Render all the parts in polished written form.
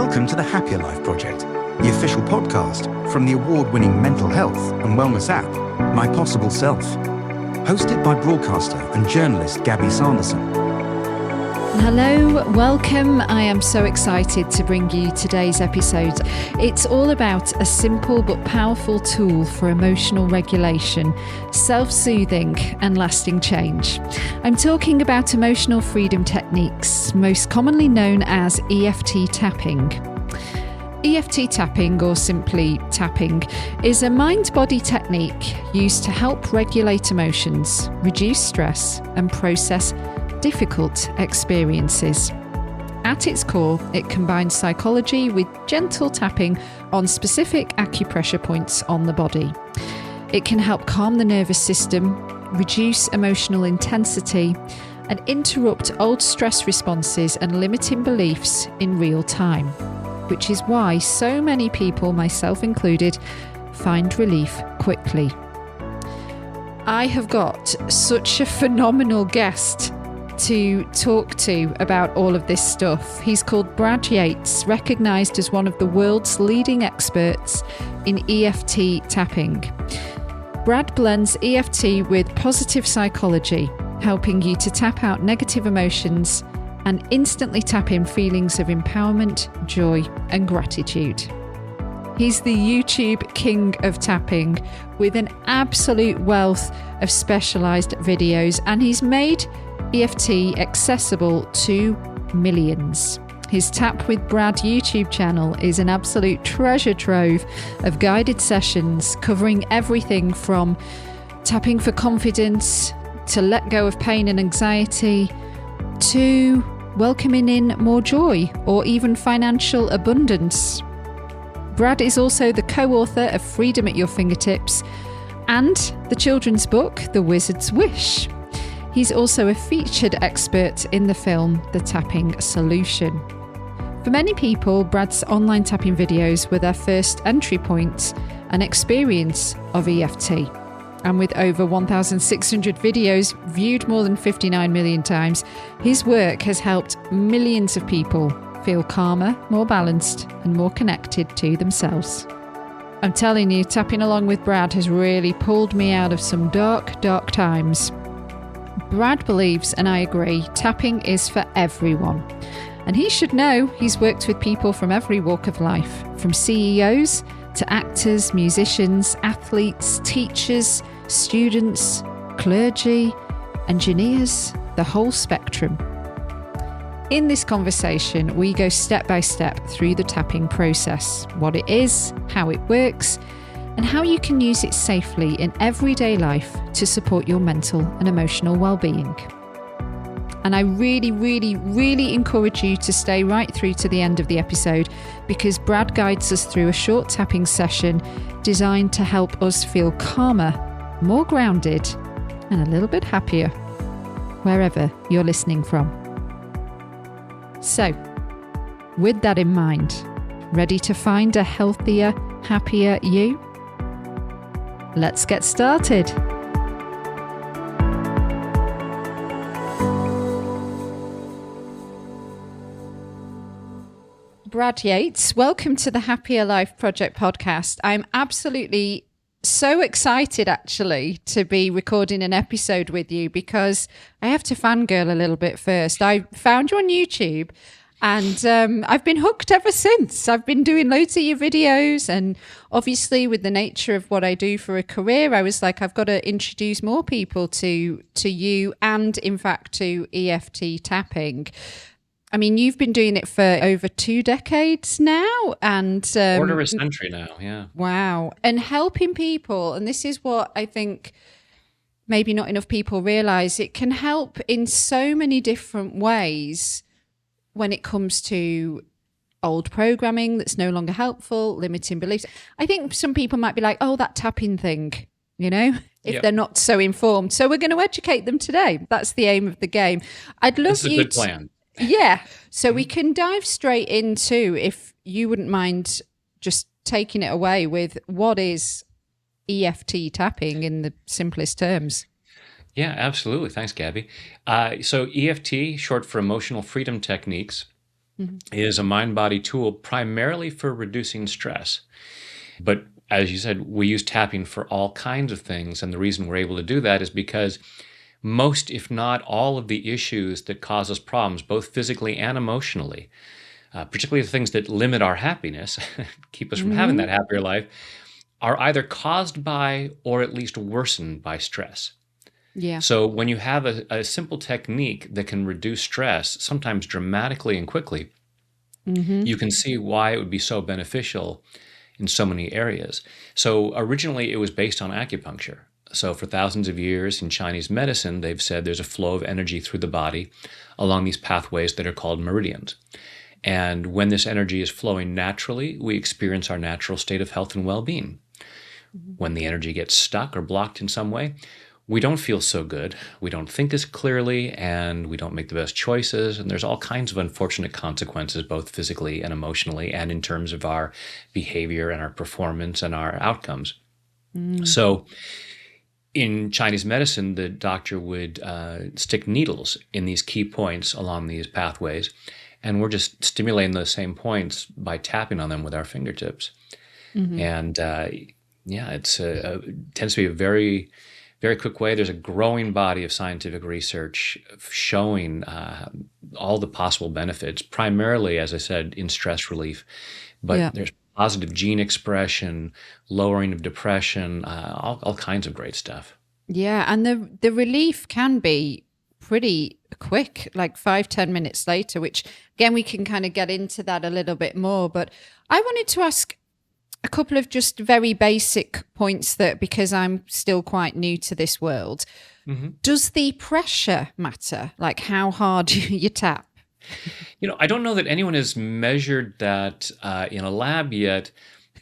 Welcome to the Happier Life Project, the official podcast from the award-winning mental health and wellness app, My Possible Self. Hosted by broadcaster and journalist Gabby Sanderson. Hello, welcome. I am so excited to bring you today's episode. It's all about a simple but powerful tool for emotional regulation, self-soothing and lasting change. I'm talking about emotional freedom techniques, most commonly known as EFT tapping. EFT tapping, or simply tapping, is a mind-body technique used to help regulate emotions, reduce stress and process difficult experiences. At its core, it combines psychology with gentle tapping on specific acupressure points on the body. It can help calm the nervous system, reduce emotional intensity, and interrupt old stress responses and limiting beliefs in real time, which is why so many people, myself included, find relief quickly. I have got such a phenomenal guest to talk to about all of this stuff. He's called Brad Yates, recognised as one of the world's leading experts in EFT tapping. Brad blends EFT with positive psychology, helping you to tap out negative emotions and instantly tap in feelings of empowerment, joy and gratitude. He's the YouTube king of tapping with an absolute wealth of specialised videos, and he's made EFT accessible to millions. His Tap with Brad YouTube channel is an absolute treasure trove of guided sessions covering everything from tapping for confidence, to let go of pain and anxiety, to welcoming in more joy or even financial abundance. Brad is also the co-author of Freedom at Your Fingertips and the children's book, The Wizard's Wish. He's also a featured expert in the film The Tapping Solution. For many people, Brad's online tapping videos were their first entry point and experience of EFT. And with over 1,600 videos viewed more than 59 million times, his work has helped millions of people feel calmer, more balanced, and more connected to themselves. I'm telling you, tapping along with Brad has really pulled me out of some dark, dark times. Brad believes, and I agree, tapping is for everyone. And he should know he's worked with people from every walk of life, from CEOs to actors, musicians, athletes, teachers, students, clergy, engineers, the whole spectrum. In this conversation, we go step by step through the tapping process, what it is, how it works, and how you can use it safely in everyday life to support your mental and emotional well-being. And I really, really, really encourage you to stay right through to the end of the episode, because Brad guides us through a short tapping session designed to help us feel calmer, more grounded, and a little bit happier, wherever you're listening from. So, with that in mind, ready to find a healthier, happier you? Let's get started. Brad Yates, welcome to the Happier Life Project podcast. I'm absolutely so excited actually to be recording an episode with you, because I have to fangirl a little bit first. I found you on YouTube and I've been hooked ever since. I've been doing loads of your videos, and obviously with the nature of what I do for a career, I was like, I've got to introduce more people to you and in fact to EFT tapping. I mean, you've been doing it for over 2 decades now, and quarter of a century now, yeah. Wow. And helping people, and this is what I think maybe not enough people realize, it can help in so many different ways when it comes to old programming that's no longer helpful, limiting beliefs. I think some people might be like, oh, that tapping thing, you know, if they're not so informed. So we're going to educate them today. That's the aim of the game. I'd love you. That's a good plan. Yeah. So we can dive straight into, if you wouldn't mind just taking it away with, what is EFT tapping in the simplest terms? Yeah, absolutely. Thanks, Gabby. So EFT, short for emotional freedom techniques, is a mind-body tool primarily for reducing stress. But as you said, we use tapping for all kinds of things. And the reason we're able to do that is because most, if not all, of the issues that cause us problems, both physically and emotionally, particularly the things that limit our happiness, keep us from having that happier life, are either caused by or at least worsened by stress. Yeah. So when you have a simple technique that can reduce stress, sometimes dramatically and quickly, you can see why it would be so beneficial in so many areas. So originally it was based on acupuncture. So for thousands of years in Chinese medicine, they've said there's a flow of energy through the body along these pathways that are called meridians. And when this energy is flowing naturally, we experience our natural state of health and well-being. When the energy gets stuck or blocked in some way, we don't feel so good, we don't think as clearly, and we don't make the best choices. And there's all kinds of unfortunate consequences, both physically and emotionally, and in terms of our behavior and our performance and our outcomes. So in Chinese medicine, the doctor would stick needles in these key points along these pathways, and we're just stimulating those same points by tapping on them with our fingertips. And it tends to be a very, very quick way. There's a growing body of scientific research showing all the possible benefits, primarily, as I said, in stress relief. But there's positive gene expression, lowering of depression, all kinds of great stuff. Yeah, and the relief can be pretty quick, like 5-10 minutes later, which again, we can kind of get into that a little bit more. But I wanted to ask a couple of just very basic points that, because I'm still quite new to this world, does the pressure matter? Like how hard you tap? I don't know that anyone has measured that in a lab yet,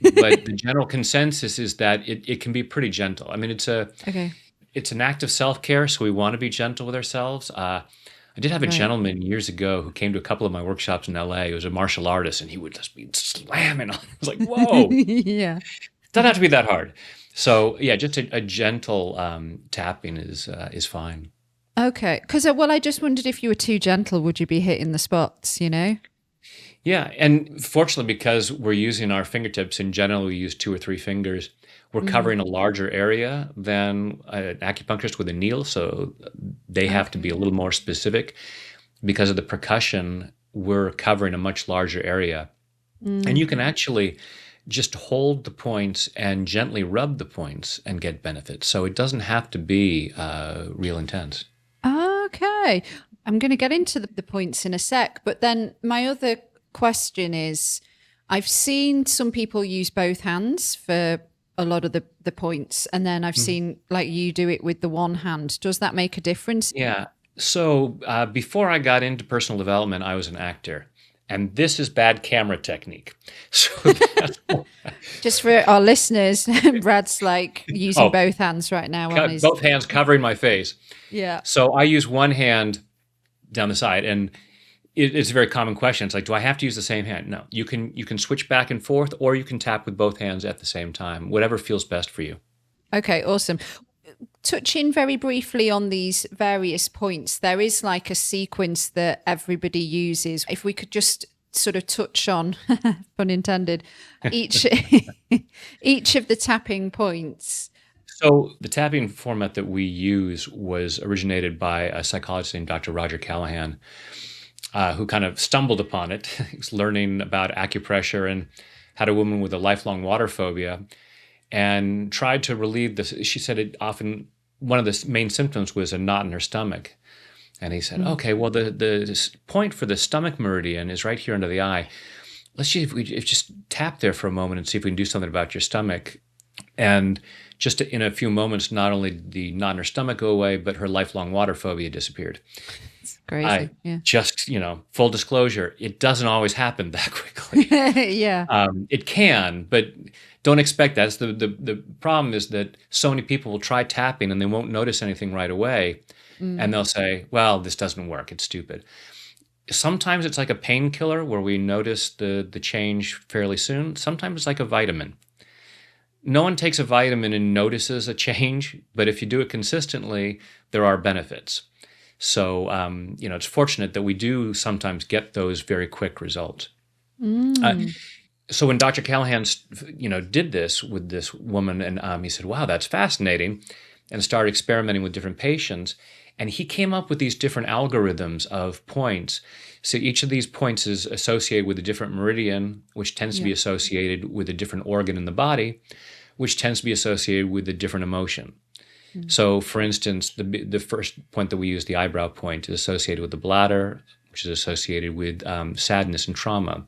but the general consensus is that it can be pretty gentle. I mean, it's an act of self-care, so we want to be gentle with ourselves. I did have a gentleman years ago who came to a couple of my workshops in LA. He was a martial artist, and he would just be slamming on. I was like, whoa. Yeah. Doesn't have to be that hard. So yeah, just a gentle tapping is fine. Okay. Because, I just wondered if you were too gentle, would you be hitting the spots, Yeah, and fortunately, because we're using our fingertips, and generally we use 2 or 3 fingers, we're covering a larger area than an acupuncturist with a needle, so they have to be a little more specific. Because of the percussion, we're covering a much larger area. And you can actually just hold the points and gently rub the points and get benefits. So it doesn't have to be real intense. Okay. I'm going to get into the points in a sec, but then my other question is, I've seen some people use both hands for a lot of the points, and then I've seen like you do it with the one hand. Does that make a difference? Yeah. So before I got into personal development, I was an actor. And this is bad camera technique. So just for our listeners, Brad's like using both hands right now. Both hands covering my face. Yeah. So I use one hand down the side, and it's a very common question. It's like, do I have to use the same hand? No, you can switch back and forth, or you can tap with both hands at the same time, whatever feels best for you. Okay, awesome. Touching very briefly on these various points, there is like a sequence that everybody uses. If we could just sort of touch on, pun intended, each of the tapping points. So the tapping format that we use was originated by a psychologist named Dr. Roger Callahan, who kind of stumbled upon it. He was learning about acupressure and had a woman with a lifelong water phobia and tried to relieve this. She said one of the main symptoms was a knot in her stomach. And he said, okay, well, the point for the stomach meridian is right here under the eye. Let's see if we just tap there for a moment and see if we can do something about your stomach. And just in a few moments, not only did the knot in her stomach go away, but her lifelong water phobia disappeared. It's crazy. Just, full disclosure, it doesn't always happen that quickly. Yeah. It can, but don't expect that. It's the problem is that so many people will try tapping and they won't notice anything right away. And they'll say, well, this doesn't work. It's stupid. Sometimes it's like a painkiller where we notice the change fairly soon. Sometimes it's like a vitamin. No one takes a vitamin and notices a change, but if you do it consistently, there are benefits. So, it's fortunate that we do sometimes get those very quick results. So when Dr. Callahan, did this with this woman, and he said, "Wow, that's fascinating," and started experimenting with different patients, and he came up with these different algorithms of points. So each of these points is associated with a different meridian, which tends to be associated with a different organ in the body, which tends to be associated with a different emotion. So, for instance, the first point that we use, the eyebrow point, is associated with the bladder, which is associated with sadness and trauma.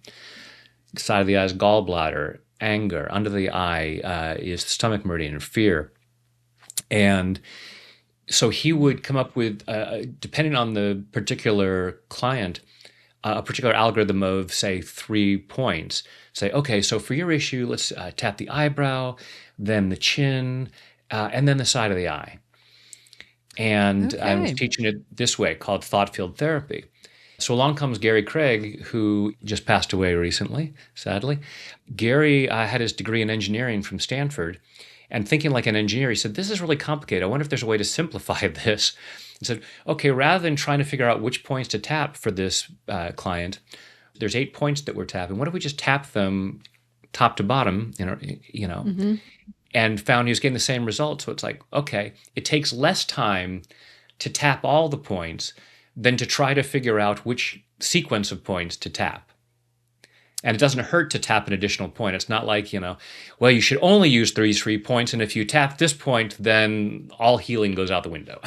The side of the eye is gallbladder, anger. Under the eye is the stomach meridian, or fear. And so he would come up with, depending on the particular client, a particular algorithm of, say, 3 points. Say, okay, so for your issue, let's tap the eyebrow, then the chin, and then the side of the eye. And I was teaching it this way, called thought field therapy. So along comes Gary Craig, who just passed away recently, sadly. Gary had his degree in engineering from Stanford, and thinking like an engineer, he said, "This is really complicated. I wonder if there's a way to simplify this." He said, "Okay, rather than trying to figure out which points to tap for this client, there's 8 points that we're tapping. What if we just tap them top to bottom, and found he was getting the same result. So it's like, okay, it takes less time to tap all the points than to try to figure out which sequence of points to tap. And it doesn't hurt to tap an additional point. It's not like, well, you should only use these 3 points, and if you tap this point, then all healing goes out the window."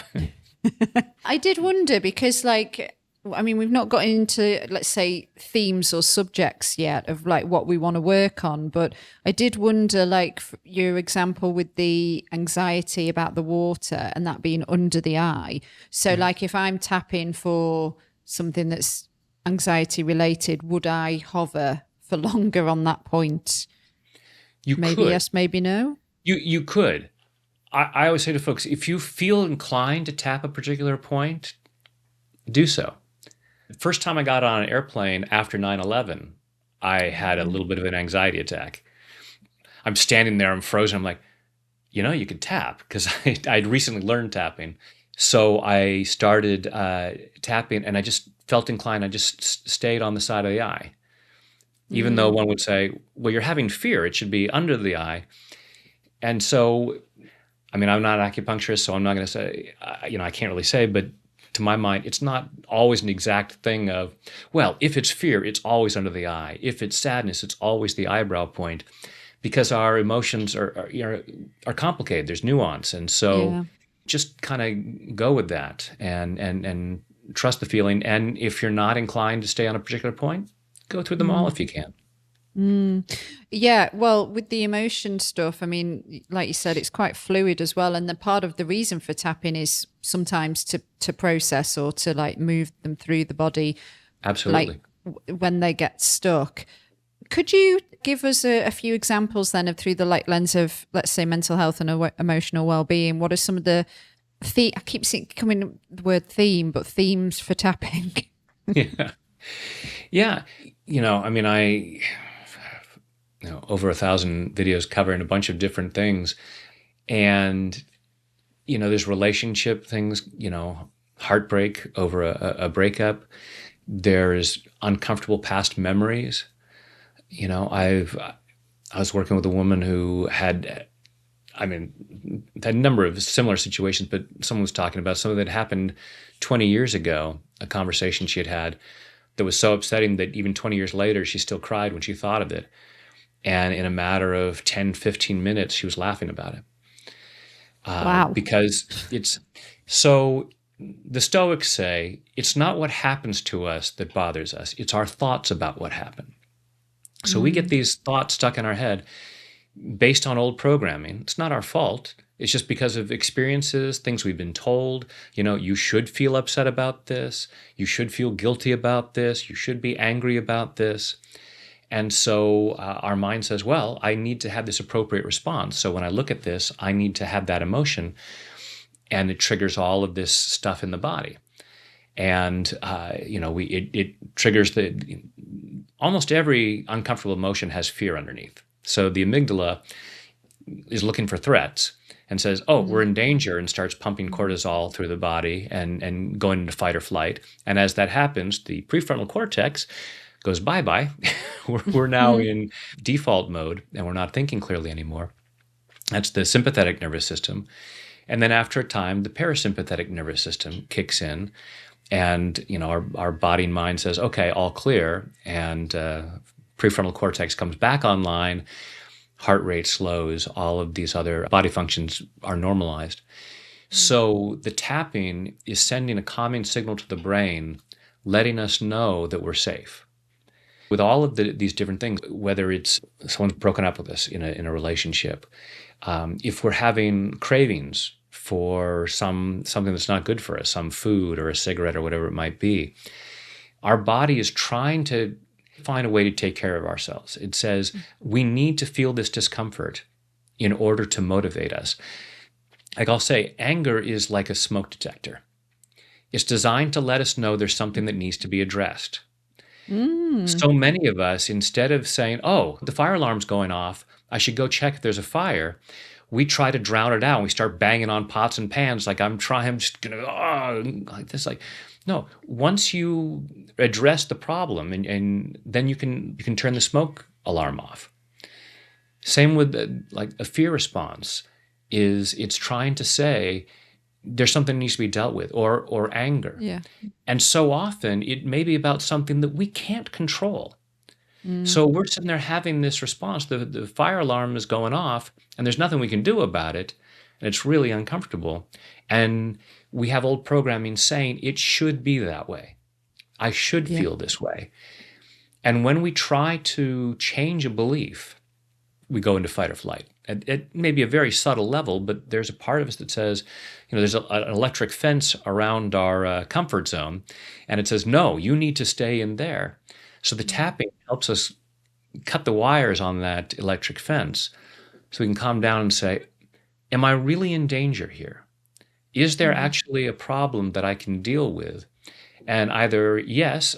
I did wonder because, we've not got into, let's say, themes or subjects yet of what we want to work on. But I did wonder, your example with the anxiety about the water and that being under the eye. So if I'm tapping for something that's anxiety related, would I hover for longer on that point? Maybe yes, maybe no. You could. I always say to folks, if you feel inclined to tap a particular point, do so. The first time I got on an airplane after 9/11, I had a little bit of an anxiety attack. I'm standing there, I'm frozen. I'm like, you could tap, because I'd recently learned tapping. So I started tapping, and I just felt inclined. I just stayed on the side of the eye. Even though one would say, well, you're having fear, it should be under the eye. And so, I'm not an acupuncturist, so I'm not going to say, I can't really say, but to my mind, it's not always an exact thing of, well, if it's fear, it's always under the eye. If it's sadness, it's always the eyebrow point, because our emotions are complicated. There's nuance. And so just kind of go with that and trust the feeling. And if you're not inclined to stay on a particular point, go through them all if you can. Yeah, well, with the emotion stuff, like you said, it's quite fluid as well. And the part of the reason for tapping is sometimes to process or to move them through the body. Absolutely. When they get stuck. Could you give us a few examples then of through the lens of, let's say, mental health and emotional well-being? What are some of the I keep seeing coming the word theme, but themes for tapping? Yeah. I over 1,000 videos covering a bunch of different things. And, there's relationship things, heartbreak over a breakup. There's uncomfortable past memories. I was working with a woman who had a number of similar situations, but someone was talking about something that happened 20 years ago, a conversation she had that was so upsetting that even 20 years later, she still cried when she thought of it. And in a matter of 10, 15 minutes, she was laughing about it. Wow. Because so the Stoics say, it's not what happens to us that bothers us. It's our thoughts about what happened. So we get these thoughts stuck in our head based on old programming. It's not our fault. It's just because of experiences, things we've been told. You should feel upset about this. You should feel guilty about this. You should be angry about this. And so our mind says, well, I need to have this appropriate response. So when I look at this, I need to have that emotion. And it triggers all of this stuff in the body. And, it triggers almost every uncomfortable emotion has fear underneath. So the amygdala is looking for threats. and says, oh, we're in danger, and starts pumping cortisol through the body and going into fight or flight. And as that happens, the prefrontal cortex goes bye-bye. We're now in default mode, and we're not thinking clearly anymore. That's the sympathetic nervous system. And then after a time, the parasympathetic nervous system kicks in, and our body and mind says, okay, all clear, and prefrontal cortex comes back online, heart rate slows, all of these other body functions are normalized. So the tapping is sending a calming signal to the brain, letting us know that we're safe. With all of these different things, whether it's someone's broken up with us in a relationship, if we're having cravings for something that's not good for us, some food or a cigarette or whatever it might be, our body is trying to find a way to take care of ourselves. It says we need to feel this discomfort in order to motivate us. Like I'll say, anger is like a smoke detector. It's designed to let us know there's something that needs to be addressed. So many of us, instead of saying, oh, the fire alarm's going off, I should go check if there's a fire, we try to drown it out. We start banging on pots and pans like I'm just going to, like this. Like, no, once you address the problem and then you can turn the smoke alarm off. Same with like a fear response it's trying to say, there's something that needs to be dealt with, or anger. Yeah. And so often it may be about something that we can't control. So we're sitting there having this response, the fire alarm is going off, and there's nothing we can do about it, and it's really uncomfortable. And we have old programming saying it should be that way. I should feel this way. And when we try to change a belief, we go into fight or flight. It may be a very subtle level, but there's a part of us that says, there's an electric fence around our comfort zone, and it says, no, you need to stay in there. So the tapping helps us cut the wires on that electric fence so we can calm down and say, am I really in danger here? Is there actually a problem that I can deal with? And either yes,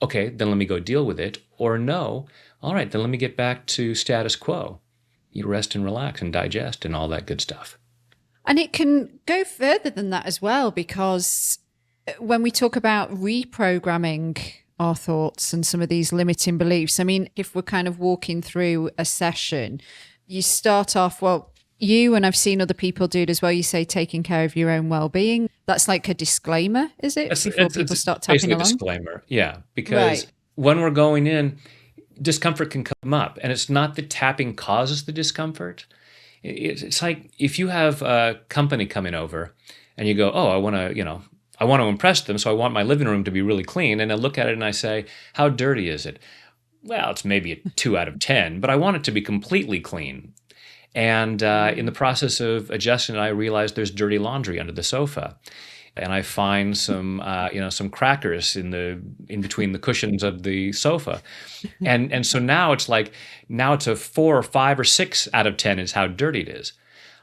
okay, then let me go deal with it, or no, all right, then let me get back to status quo. You rest and relax and digest and all that good stuff. And it can go further than that as well, because when we talk about reprogramming our thoughts and some of these limiting beliefs, I mean, if we're kind of walking through a session, you start off, well, you and I've seen other people do it as well. You say taking care of your own well-being. That's like a disclaimer, is it? Before people start tapping basically along? A disclaimer, yeah. Because when we're going in, discomfort can come up. And it's not that tapping causes the discomfort. It's like if you have a company coming over and you go, oh, I want to impress them, so I want my living room to be really clean. And I look at it and I say, how dirty is it? Well, it's maybe a 2 out of 10, but I want it to be completely clean. And in the process of adjusting, I realize there's dirty laundry under the sofa. And I find some crackers in between the cushions of the sofa. And so now it's a 4 or 5 or 6 out of 10 is how dirty it is.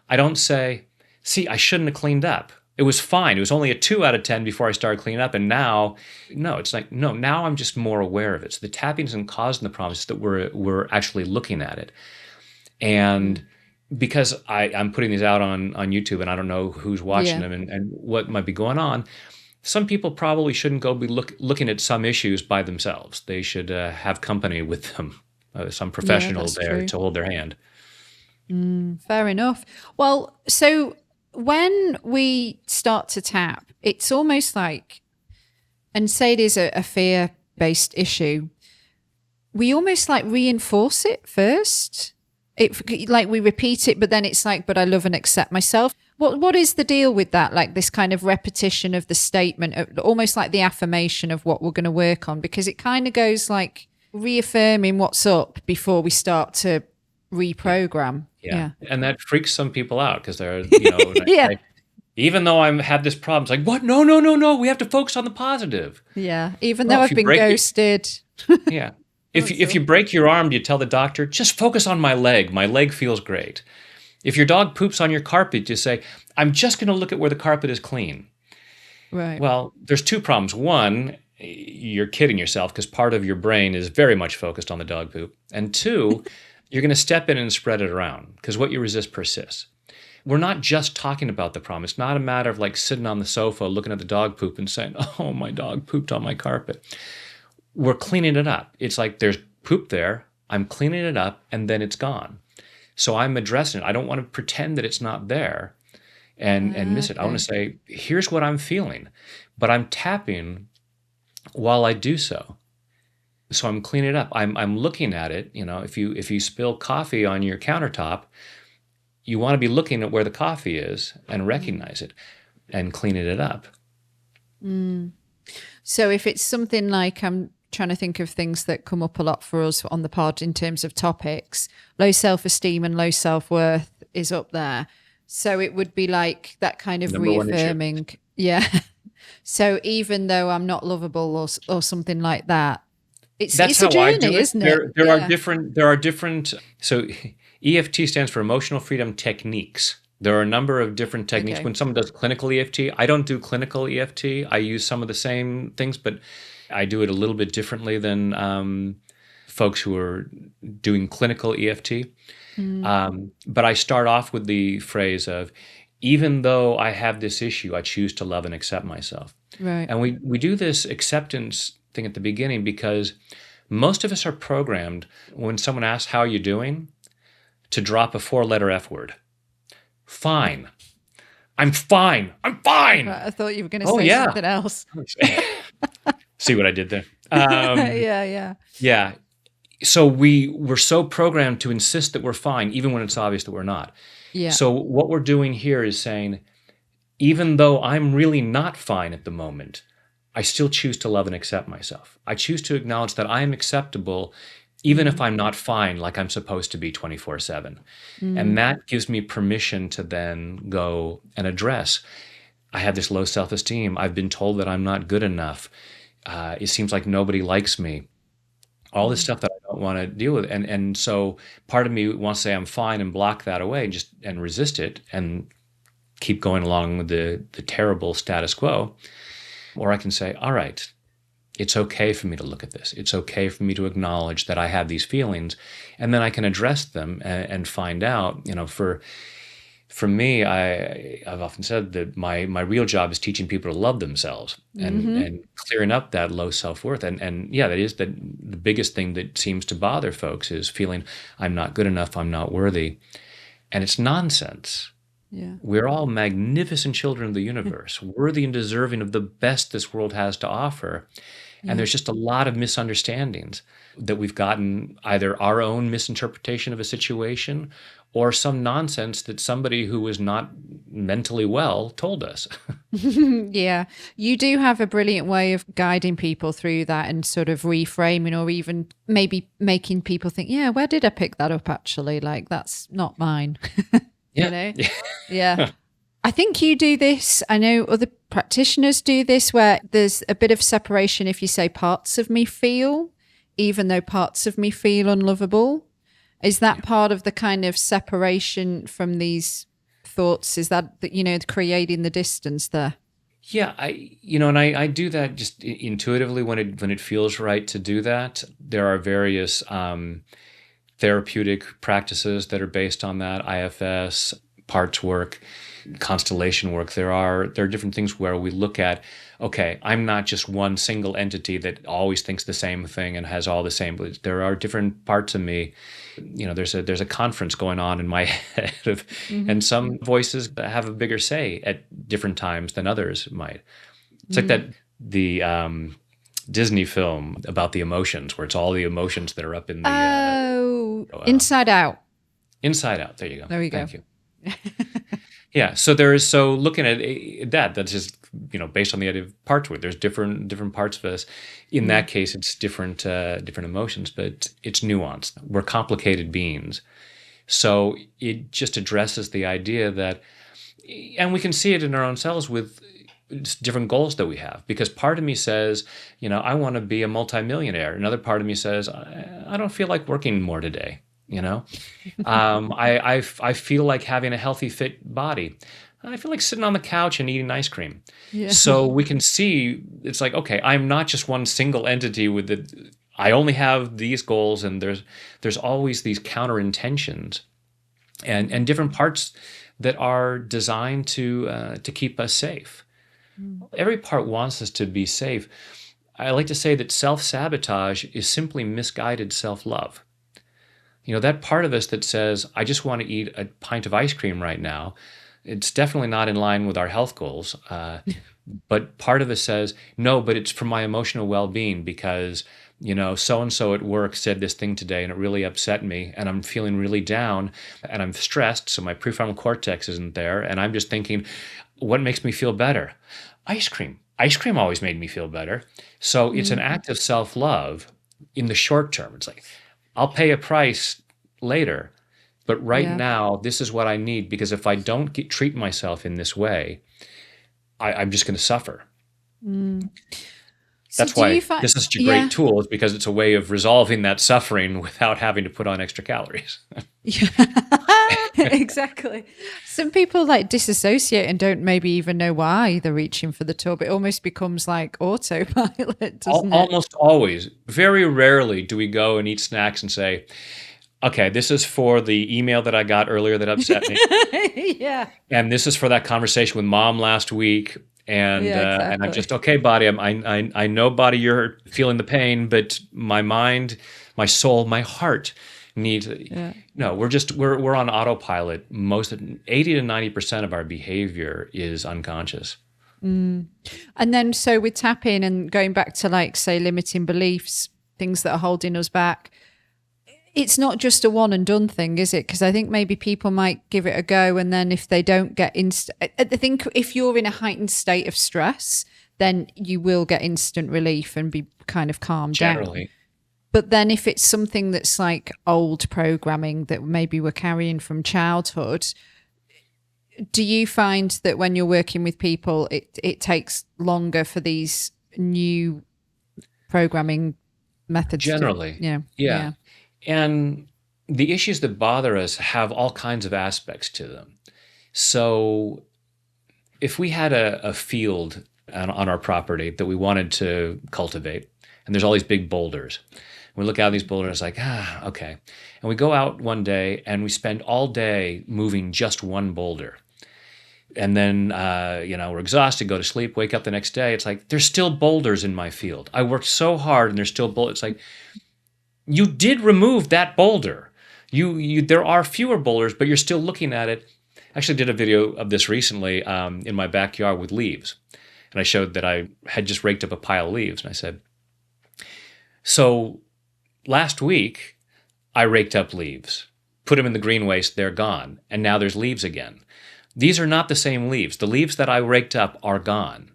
I don't say, see, I shouldn't have cleaned up. It was fine. It was only a 2 out of 10 before I started cleaning up. And now, no, it's like, no, now I'm just more aware of it. So the tapping isn't causing the problem, it's that we're actually looking at it. And because I'm putting these out on YouTube and I don't know who's watching them and what might be going on, some people probably shouldn't go be looking at some issues by themselves. They should have company with them, some professional there to hold their hand. Fair enough. Well, so when we start to tap, it's almost like, and say it is a fear-based issue, we almost like reinforce it first. Like we repeat it, but then it's like, but I love and accept myself. What is the deal with that? Like this kind of repetition of the statement, almost like the affirmation of what we're going to work on, because it kind of goes like reaffirming what's up before we start to reprogram. Yeah. And that freaks some people out because they're, like, even though I have this problem, it's like, what? No. We have to focus on the positive. Yeah. Even though I've been ghosted. Yeah. If you break your arm, you tell the doctor, just focus on my leg. My leg feels great. If your dog poops on your carpet, you say, I'm just going to look at where the carpet is clean. Right. Well, there's 2 problems. One, you're kidding yourself because part of your brain is very much focused on the dog poop. And 2, you're going to step in and spread it around because what you resist persists. we're not just talking about the problem. It's not a matter of like sitting on the sofa looking at the dog poop and saying, oh, my dog pooped on my carpet. We're cleaning it up. It's like there's poop there. I'm cleaning it up and then it's gone. So I'm addressing it. I don't want to pretend that it's not there and miss it. I want to say, here's what I'm feeling, but I'm tapping while I do so. So I'm cleaning it up. I'm looking at it. If you spill coffee on your countertop, you want to be looking at where the coffee is and recognize it and cleaning it up. So if it's something like, I'm trying to think of things that come up a lot for us on the pod in terms of topics, low self-esteem and low self-worth is up there. So it would be like that kind of Number one issue. reaffirming. Yeah. So even though I'm not lovable or something like that, it's a journey, isn't it? There are different. So EFT stands for Emotional Freedom Techniques. There are a number of different techniques. Okay. When someone does clinical EFT, I don't do clinical EFT. I use some of the same things, but I do it a little bit differently than folks who are doing clinical EFT. But I start off with the phrase of, even though I have this issue, I choose to love and accept myself. Right. And we do this acceptance thing at the beginning because most of us are programmed when someone asks, how are you doing? To drop a 4-letter F word. Fine. I'm fine. I'm fine. Right, I thought you were going to say something else. See what I did there? Yeah. So we're so programmed to insist that we're fine, even when it's obvious that we're not. Yeah. So what we're doing here is saying, even though I'm really not fine at the moment, I still choose to love and accept myself. I choose to acknowledge that I am acceptable, even if I'm not fine like I'm supposed to be 24/7. And that gives me permission to then go and address, I have this low self-esteem. I've been told that I'm not good enough. It seems like nobody likes me. All this stuff that I don't want to deal with. And so part of me wants to say I'm fine and block that away and resist it and keep going along with the terrible status quo. Or I can say, all right, it's okay for me to look at this. It's okay for me to acknowledge that I have these feelings. And then I can address them and find out, for me, I've often said that my real job is teaching people to love themselves and clearing up that low self-worth. And yeah, that is the biggest thing that seems to bother folks is feeling I'm not good enough, I'm not worthy. And it's nonsense. Yeah. We're all magnificent children of the universe, worthy and deserving of the best this world has to offer. And there's just a lot of misunderstandings that we've gotten, either our own misinterpretation of a situation or some nonsense that somebody who was not mentally well told us. Yeah. You do have a brilliant way of guiding people through that and sort of reframing or even maybe making people think, yeah, where did I pick that up actually? Like, that's not mine. Yeah. Yeah. I think you do this. I know other practitioners do this where there's a bit of separation if you say parts of me feel, even though parts of me feel unlovable. Is that part of the kind of separation from these thoughts? Is that creating the distance there? Yeah, I do that just intuitively when it feels right to do that. There are various therapeutic practices that are based on that, IFS, parts work, constellation work. There are different things where we look at, okay, I'm not just one single entity that always thinks the same thing and has all the same beliefs. There are different parts of me. There's a conference going on in my head and some voices have a bigger say at different times than others might. It's like that the Disney film about the emotions, where it's all the emotions that are up in the Inside Out. Inside Out. There you go. There we go. Thank you. Yeah. So looking at that's just based on the idea of parts work. There's different parts of us. In that case, it's different emotions, but it's nuanced. We're complicated beings. So it just addresses the idea that, and we can see it in our own selves with different goals that we have, because part of me says, I want to be a multimillionaire. Another part of me says, I don't feel like working more today. I feel like having a healthy, fit body. I feel like sitting on the couch and eating ice cream. Yeah. So we can see it's like, okay, I'm not just one single entity I only have these goals, and there's always these counter intentions. and different parts that are designed to keep us safe. Every part wants us to be safe. I like to say that self-sabotage is simply misguided self-love. That part of us that says, I just want to eat a pint of ice cream right now, it's definitely not in line with our health goals. But part of us says, no, but it's for my emotional well-being because, so-and-so at work said this thing today and it really upset me and I'm feeling really down and I'm stressed, so my prefrontal cortex isn't there. And I'm just thinking, what makes me feel better? Ice cream. Ice cream always made me feel better. So it's an act of self-love in the short term. It's like, I'll pay a price later, but right now, this is what I need, because if I don't treat myself in this way, I'm just going to suffer. That's why this is such a great tool, is because it's a way of resolving that suffering without having to put on extra calories. Exactly. Some people disassociate and don't maybe even know why they're reaching for the tub. It almost becomes like autopilot, doesn't it? Almost always. Very rarely do we go and eat snacks and say, okay, this is for the email that I got earlier that upset me. Yeah. And this is for that conversation with mom last week. And exactly. And I'm just, okay, body, I know, body, you're feeling the pain, but my mind, my soul, my heart needs. No, we're on autopilot. 80 to 90% of our behavior is unconscious. And then so with tapping and going back to say limiting beliefs, things that are holding us back, it's not just a one and done thing, is it? Because I think maybe people might give it a go, and then if they don't get I think if you're in a heightened state of stress, then you will get instant relief and be kind of calmed Generally. down. But then if it's something that's like old programming that maybe we're carrying from childhood, do you find that when you're working with people, it takes longer for these new programming methods? Generally. Yeah. And the issues that bother us have all kinds of aspects to them. So if we had a field on our property that we wanted to cultivate, and there's all these big boulders, we look out at these boulders like, okay. And we go out one day and we spend all day moving just one boulder. And then, we're exhausted, go to sleep, wake up the next day. It's like, there's still boulders in my field. I worked so hard and there's still boulders. It's like, you did remove that boulder. There are fewer boulders, but you're still looking at it. I actually did a video of this recently in my backyard with leaves. And I showed that I had just raked up a pile of leaves. And I said, so last week, I raked up leaves, put them in the green waste, they're gone. And now there's leaves again. These are not the same leaves. The leaves that I raked up are gone.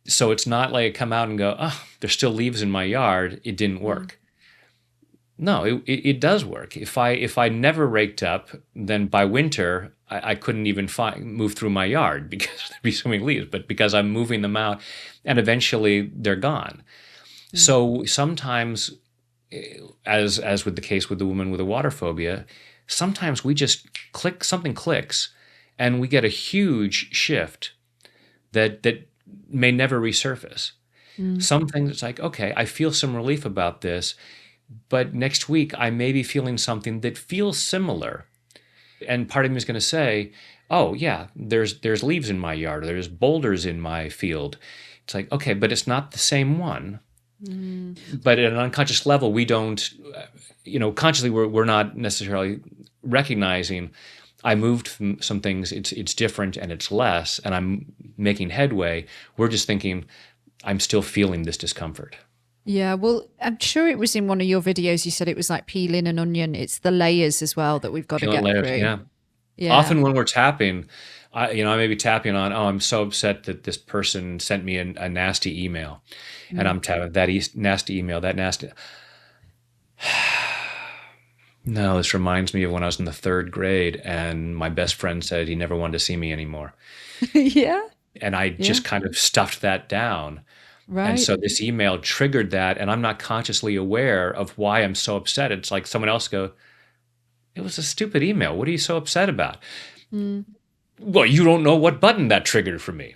So it's not like I come out and go, there's still leaves in my yard. It didn't work. No, it does work. If I never raked up, then by winter, I couldn't even move through my yard because there'd be so many leaves. But because I'm moving them out, and eventually they're gone. So sometimes, as with the case with the woman with the water phobia, sometimes we just something clicks, and we get a huge shift that may never resurface. Some things, it's like, okay, I feel some relief about this, but next week I may be feeling something that feels similar. And part of me is going to say, oh yeah, there's leaves in my yard, or there's boulders in my field. It's like, okay, but it's not the same one. But at an unconscious level, we don't, consciously we're not necessarily recognizing, I moved some things, it's different and it's less, and I'm making headway. We're just thinking, I'm still feeling this discomfort. Yeah, well, I'm sure it was in one of your videos. You said it was like peeling an onion. It's the layers as well that we've got to get through. Yeah. Often when we're tapping, I may be tapping on, I'm so upset that this person sent me a nasty email. And I'm tapping that nasty email, that nasty. No, this reminds me of when I was in the 3rd grade and my best friend said he never wanted to see me anymore. Yeah. And I just kind of stuffed that down. Right. And so this email triggered that, and I'm not consciously aware of why I'm so upset. It's like someone else go, it was a stupid email. What are you so upset about? Well, you don't know what button that triggered for me.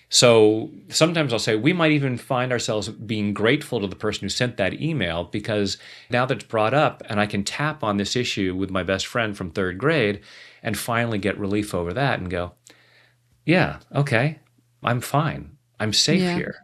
So sometimes I'll say we might even find ourselves being grateful to the person who sent that email, because now that it's brought up and I can tap on this issue with my best friend from third grade and finally get relief over that and go, yeah, okay, I'm fine. I'm safe Yeah. here.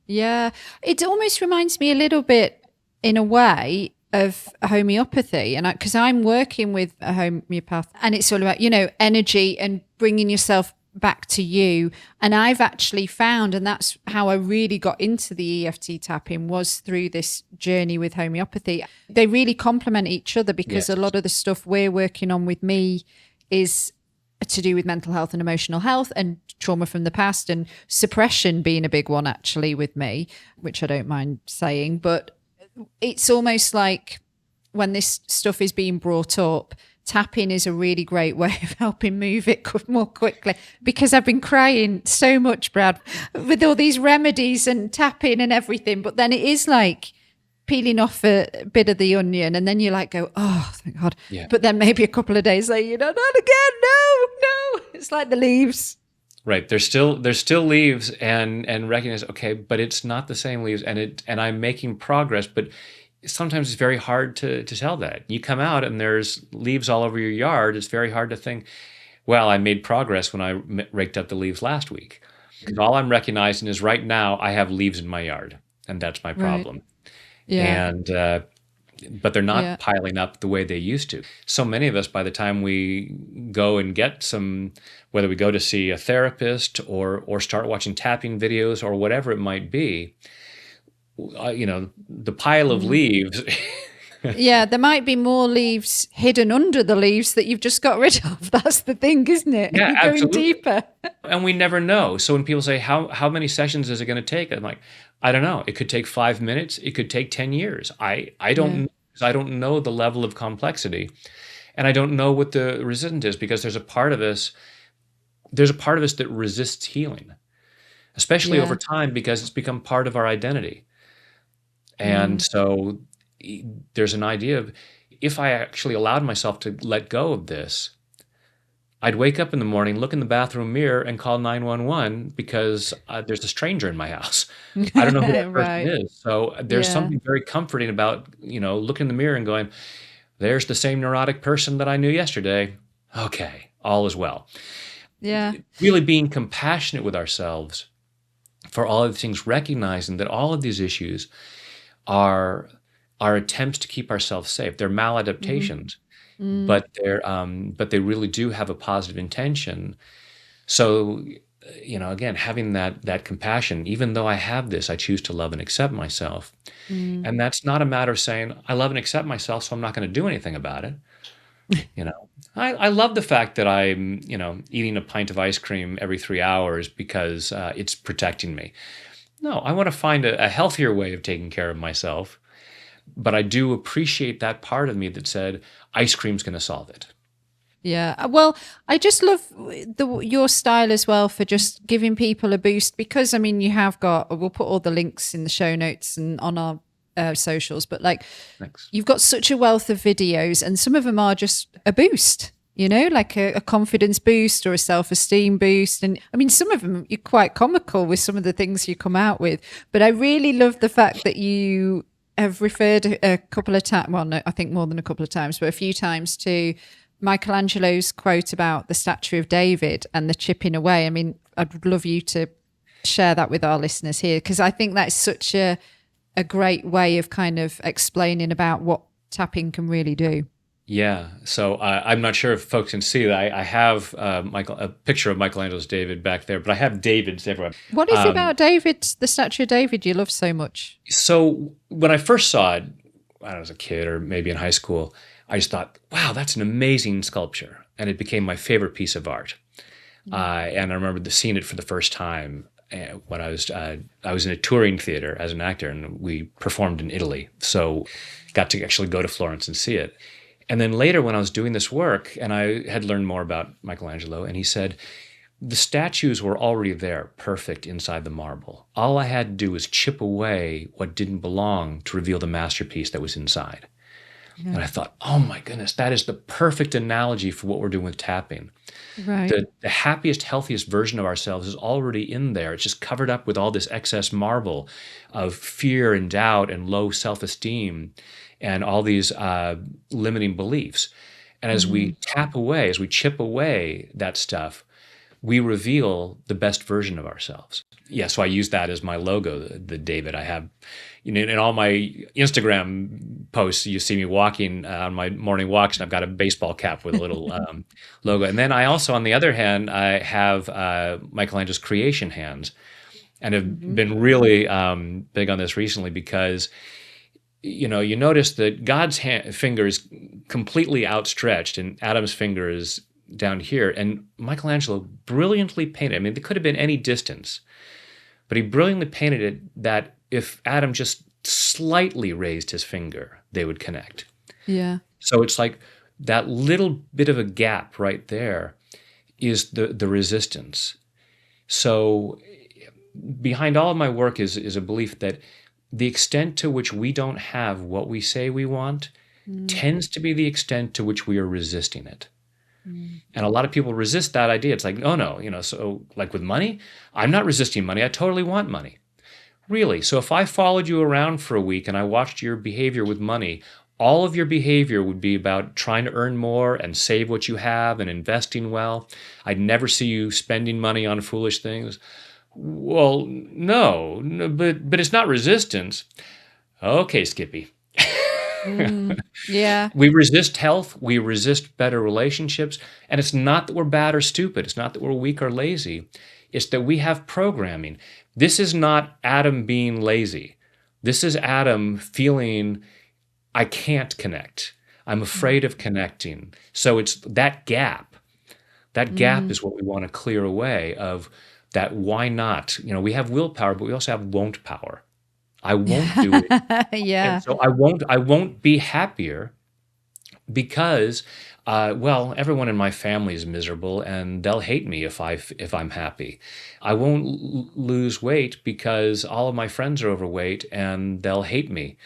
Yeah. It almost reminds me a little bit, in a way, of homeopathy. And because I'm working with a homeopath, and it's all about, energy and bringing yourself back to you. And I've actually found, and that's how I really got into the EFT tapping, was through this journey with homeopathy. They really complement each other, because Yes. a lot of the stuff we're working on with me is to do with mental health and emotional health and trauma from the past, and suppression being a big one actually with me, which I don't mind saying. But it's almost like when this stuff is being brought up, tapping is a really great way of helping move it more quickly, because I've been crying so much, Brad, with all these remedies and tapping and everything. But then it is like peeling off a bit of the onion, and then you like go, oh, thank God. Yeah. But then maybe a couple of days later, not again, no. It's like the leaves. Right. There's still leaves, and recognize, okay, but it's not the same leaves, and I'm making progress, but sometimes it's very hard to tell that. You come out and there's leaves all over your yard. It's very hard to think, well, I made progress when I raked up the leaves last week. Because all I'm recognizing is right now I have leaves in my yard, and that's my problem. Yeah. And but they're not piling up the way they used to. So many of us, by the time we go and get some, whether we go to see a therapist or start watching tapping videos or whatever it might be, the pile of leaves. Yeah, there might be more leaves hidden under the leaves that you've just got rid of. That's the thing, isn't it? Yeah, You're going absolutely. deeper. And we never know. So when people say, how many sessions is it going to take? I'm like, I don't know. It could take 5 minutes. It could take 10 years. I don't know. I don't know the level of complexity. And I don't know what the resistance is, because there's a part of us that resists healing, especially over time, because it's become part of our identity. And so there's an idea of, if I actually allowed myself to let go of this, I'd wake up in the morning, look in the bathroom mirror, and call 911 because there's a stranger in my house. I don't know who that person is. So there's something very comforting about, looking in the mirror and going, there's the same neurotic person that I knew yesterday. Okay, all is well. Yeah. Really being compassionate with ourselves for all of the things, recognizing that all of these issues are attempts to keep ourselves safe. They're maladaptations. But they really do have a positive intention. So, again, having that compassion, even though I have this, I choose to love and accept myself. And that's not a matter of saying, I love and accept myself, so I'm not going to do anything about it. I love the fact that I'm, eating a pint of ice cream every 3 hours because it's protecting me. No, I want to find a healthier way of taking care of myself. But I do appreciate that part of me that said, ice cream's going to solve it. Yeah. Well, I just love your style as well for just giving people a boost, because, you have we'll put all the links in the show notes and on our socials, but Thanks. You've got such a wealth of videos, and some of them are just a boost, like a confidence boost or a self-esteem boost. And some of them you're quite comical with some of the things you come out with, but I really love the fact that you have referred a couple of times, well, no, I think more than a couple of times, but a few times, to Michelangelo's quote about the statue of David and the chipping away. I'd love you to share that with our listeners here, because I think that's such a great way of kind of explaining about what tapping can really do. Yeah. So I'm not sure if folks can see that. I have a picture of Michelangelo's David back there, but I have David's everywhere. What is it about David, the statue of David, you love so much? So when I first saw it, I don't know, as a kid or maybe in high school, I just thought, wow, that's an amazing sculpture. And it became my favorite piece of art. And I remember seeing it for the first time when I was in a touring theater as an actor, and we performed in Italy. So got to actually go to Florence and see it. And then later when I was doing this work, and I had learned more about Michelangelo, and he said, the statues were already there, perfect inside the marble. All I had to do was chip away what didn't belong to reveal the masterpiece that was inside. And I thought, oh my goodness, that is the perfect analogy for what we're doing with tapping. Right. The happiest, healthiest version of ourselves is already in there. It's just covered up with all this excess marble of fear and doubt and low self-esteem and all these limiting beliefs. And as we tap away, as we chip away that stuff, we reveal the best version of ourselves. Yeah, so I use that as my logo, the David. I have, in all my Instagram posts, you see me walking on my morning walks, and I've got a baseball cap with a little logo. And then I also, on the other hand, I have Michelangelo's creation hands, and have been really big on this recently because, you notice that God's finger is completely outstretched, and Adam's finger is down here. And Michelangelo brilliantly painted. I mean, it could have been any distance, but he brilliantly painted it that if Adam just slightly raised his finger, they would connect. Yeah. So it's like that little bit of a gap right there is the resistance. So behind all of my work is a belief that the extent to which we don't have what we say we want tends to be the extent to which we are resisting it. And a lot of people resist that idea. It's like, no, so like with money, I'm not resisting money. I totally want money. Really? So if I followed you around for a week and I watched your behavior with money, all of your behavior would be about trying to earn more and save what you have and investing well. I'd never see you spending money on foolish things. Well, no, but it's not resistance. Okay, Skippy. Yeah. We resist health, we resist better relationships, and it's not that we're bad or stupid, it's not that we're weak or lazy, it's that we have programming. This is not Adam being lazy. This is Adam feeling, I can't connect. I'm afraid of connecting. So it's that gap. That gap is what we want to clear away of that why not. We have willpower, but we also have won't power. I won't do it. Yeah. And so I won't be happier because, everyone in my family is miserable and they'll hate me if I'm happy. I won't lose weight because all of my friends are overweight and they'll hate me.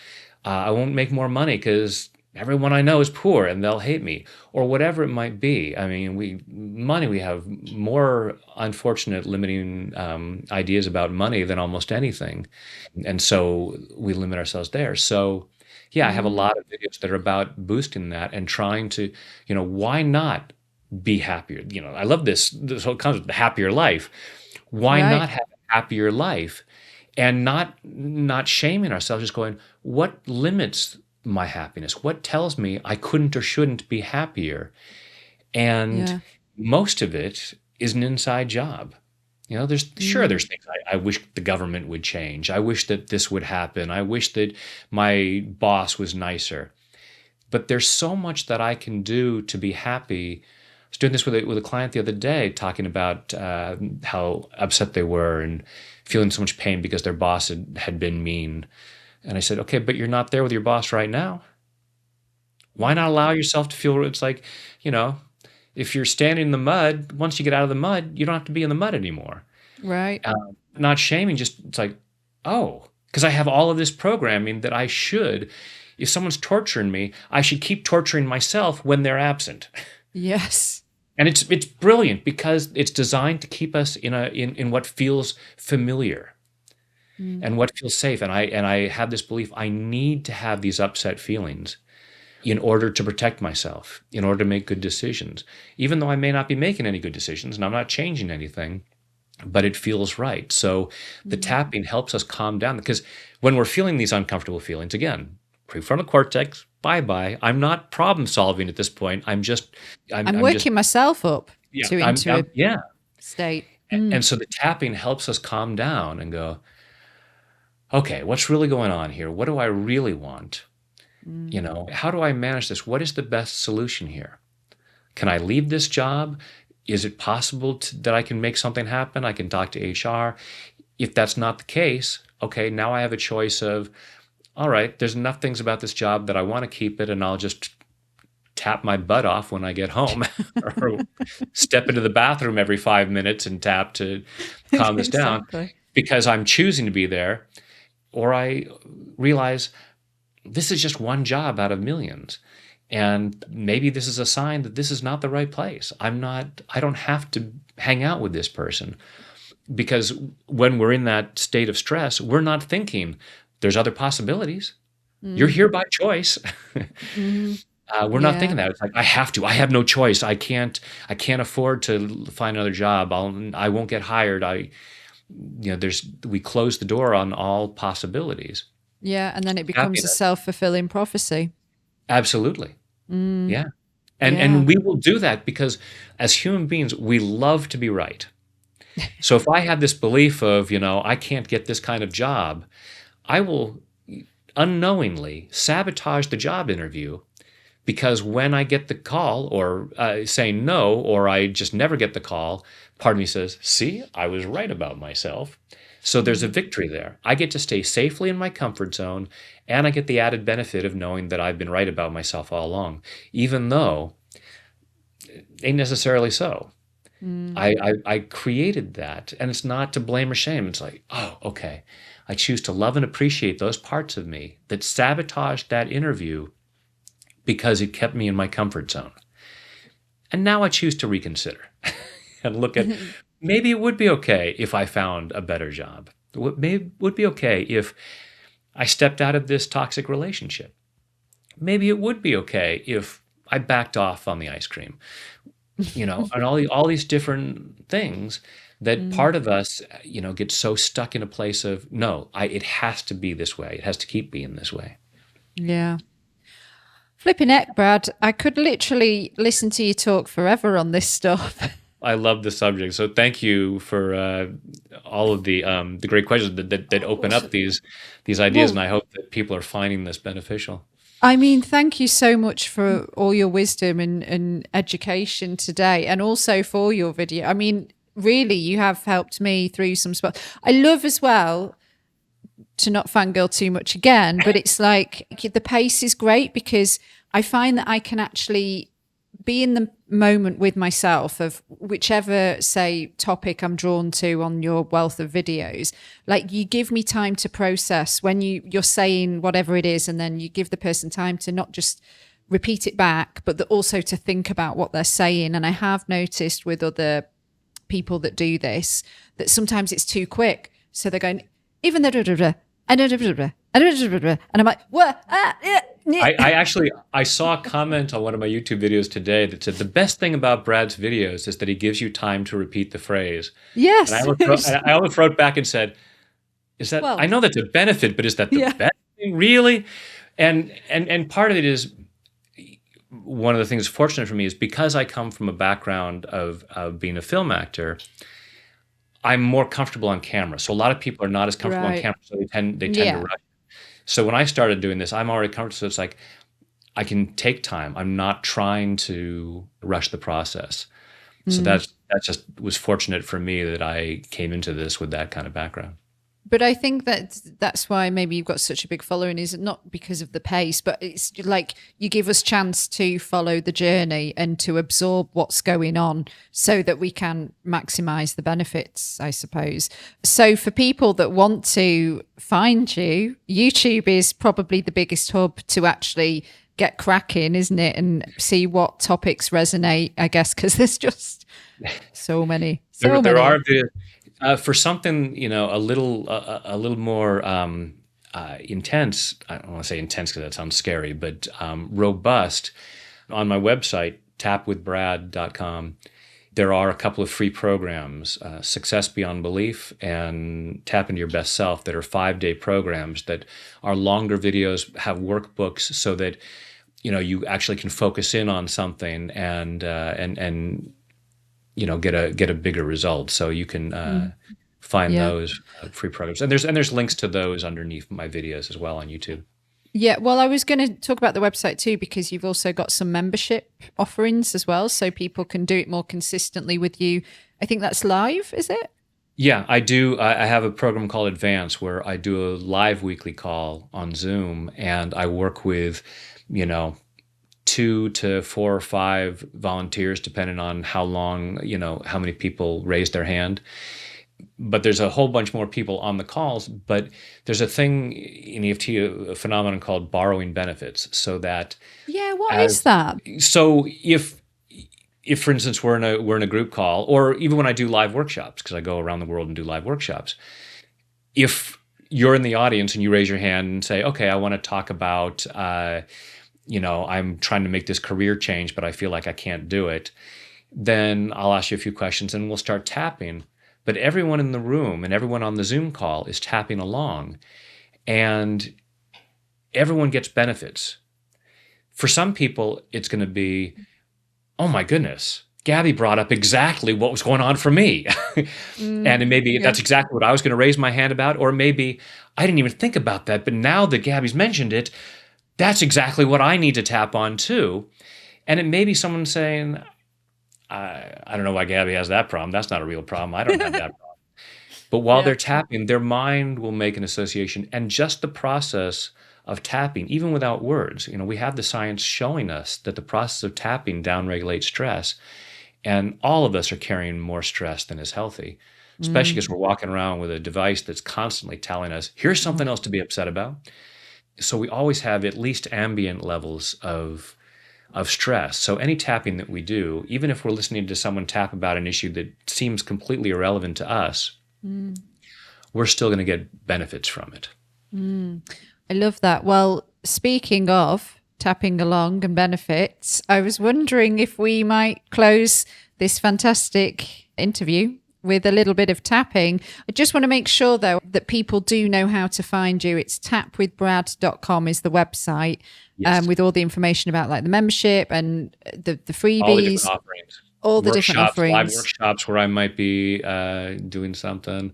I won't make more money because everyone I know is poor and they'll hate me, or whatever it might be. I mean, we have more unfortunate limiting ideas about money than almost anything. And so we limit ourselves there. So yeah, I have a lot of videos that are about boosting that and trying to, why not be happier? I love this whole concept, the happier life. Why not have a happier life and not shaming ourselves, just going, what limits my happiness? What tells me I couldn't or shouldn't be happier? And most of it is an inside job. There's things I wish the government would change. I wish that this would happen. I wish that my boss was nicer. But there's so much that I can do to be happy. I was doing this with a client the other day, talking about how upset they were and feeling so much pain because their boss had been mean. And I said, okay, but you're not there with your boss right now. Why not allow yourself to feel, it's like, if you're standing in the mud, once you get out of the mud, you don't have to be in the mud anymore. Right. Not shaming, just it's like, because I have all of this programming that I should, if someone's torturing me, I should keep torturing myself when they're absent. Yes. And it's brilliant because it's designed to keep us in what feels familiar. And what feels safe. And I have this belief I need to have these upset feelings in order to protect myself, in order to make good decisions, even though I may not be making any good decisions and I'm not changing anything, but it feels right. So the tapping helps us calm down, because when we're feeling these uncomfortable feelings, again, prefrontal cortex, bye-bye. I'm not problem solving at this point. I'm working myself up into a state. And so the tapping helps us calm down and go, okay, what's really going on here? What do I really want? How do I manage this? What is the best solution here? Can I leave this job? Is it possible that I can make something happen? I can talk to HR. If that's not the case, okay, now I have a choice of, all right, there's enough things about this job that I want to keep it, and I'll just tap my butt off when I get home or step into the bathroom every 5 minutes and tap to calm this down because I'm choosing to be there. Or I realize this is just one job out of millions. And maybe this is a sign that this is not the right place. I don't have to hang out with this person. Because when we're in that state of stress, we're not thinking there's other possibilities. You're here by choice. We're not thinking that. It's like, I have no choice. I can't afford to find another job. I won't get hired. We close the door on all possibilities. Yeah. And then it becomes a self-fulfilling prophecy. Absolutely. Yeah. And we will do that because as human beings, we love to be right. So if I have this belief of, I can't get this kind of job, I will unknowingly sabotage the job interview, because when I get the call or say no, or I just never get the call, part of me says, see, I was right about myself. So there's a victory there. I get to stay safely in my comfort zone, and I get the added benefit of knowing that I've been right about myself all along, even though it ain't necessarily so. I created that, and it's not to blame or shame. It's like, oh, okay. I choose to love and appreciate those parts of me that sabotaged that interview because it kept me in my comfort zone. And now I choose to reconsider and look at, maybe it would be okay if I found a better job. Maybe it would be okay if I stepped out of this toxic relationship. Maybe it would be okay if I backed off on the ice cream. And all these different things that part of us, gets so stuck in a place of, no, it has to be this way. It has to keep being this way. Yeah. Flipping heck, Brad, I could literally listen to you talk forever on this stuff. I love the subject. So thank you for all of the great questions that open up these ideas. And I hope that people are finding this beneficial. I mean, thank you so much for all your wisdom and education today, and also for your video. I mean, really, you have helped me through some spots. I love as well, to not fangirl too much again, but it's like the pace is great because I find that I can actually be in the moment with myself of whichever, say, topic I'm drawn to on your wealth of videos. Like, you give me time to process when you're saying whatever it is, and then you give the person time to not just repeat it back, but also to think about what they're saying. And I have noticed with other people that do this, that sometimes it's too quick. So they're going, even the and I'm like, what? I saw a comment on one of my YouTube videos today that said the best thing about Brad's videos is that he gives you time to repeat the phrase. Yes. And I almost wrote back and said, "Is that? Well, I know that's a benefit, but is that the best thing, really?" And part of it is, one of the things fortunate for me is because I come from a background of being a film actor, I'm more comfortable on camera. So a lot of people are not as comfortable on camera, so they tend to rush. So when I started doing this, I'm already comfortable. So it's like I can take time. I'm not trying to rush the process. So that just was fortunate for me that I came into this with that kind of background. But I think that's why maybe you've got such a big following, is not because of the pace, but it's like you give us chance to follow the journey and to absorb what's going on so that we can maximize the benefits, I suppose. So for people that want to find you, YouTube is probably the biggest hub to actually get cracking, isn't it? And see what topics resonate, I guess, because there's just so many. There are for something, a little more intense. I don't want to say intense because that sounds scary, but robust. On my website, tapwithbrad.com, there are a couple of free programs, Success Beyond Belief and Tap Into Your Best Self, that are 5-day programs that are longer videos, have workbooks so that you actually can focus in on something and get a bigger result. So you can find those free programs, and there's links to those underneath my videos as well on YouTube. Yeah, well, I was going to talk about the website too, because you've also got some membership offerings as well, so people can do it more consistently with you. I think that's live, is it? Yeah, I do. I have a program called Advance where I do a live weekly call on Zoom, and I work with, 2 to 4 or 5 volunteers, depending on how long, how many people raise their hand. but there's a whole bunch more people on the calls. But there's a thing in EFT, a phenomenon called borrowing benefits, so that Yeah, what is that? so if for instance we're in a group call, or even when I do live workshops, because I go around the world and do live workshops, if you're in the audience and you raise your hand and say, okay, I want to talk about I'm trying to make this career change, but I feel like I can't do it, then I'll ask you a few questions and we'll start tapping. But everyone in the room and everyone on the Zoom call is tapping along, and everyone gets benefits. For some people, it's going to be, oh my goodness, Gabby brought up exactly what was going on for me. And maybe that's exactly what I was going to raise my hand about, or maybe I didn't even think about that, but now that Gabby's mentioned it, that's exactly what I need to tap on too. And it may be someone saying, I don't know why Gabby has that problem. That's not a real problem. I don't have that problem. But while they're tapping, their mind will make an association. And just the process of tapping, even without words, we have the science showing us that the process of tapping downregulates stress. And all of us are carrying more stress than is healthy, especially because we're walking around with a device that's constantly telling us, here's something else to be upset about. So we always have at least ambient levels of stress. So any tapping that we do, even if we're listening to someone tap about an issue that seems completely irrelevant to us, we're still going to get benefits from it. I love that. Well, speaking of tapping along and benefits, I was wondering if we might close this fantastic interview with a little bit of tapping. I just want to make sure, though, that people do know how to find you. It's tapwithbrad.com is the website, with all the information about like the membership and the freebies. All the different offerings. Live workshops where I might be doing something.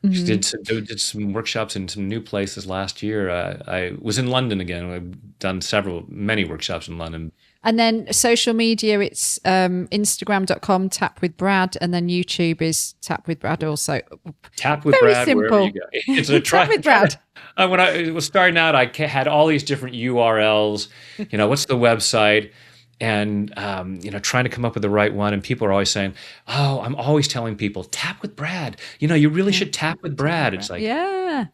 Did some workshops in some new places last year. I was in London again. I've done many workshops in London. And then social media, it's Instagram.com, Tap with Brad, and then YouTube is Tap with Brad also. Tap with Very Brad, simple. wherever you go. It's a Tap with Brad. When I was starting out, I had all these different URLs. What's the website? And trying to come up with the right one. And people are always saying, "Oh, I'm always telling people tap with Brad. You really should tap with Brad." It's like, that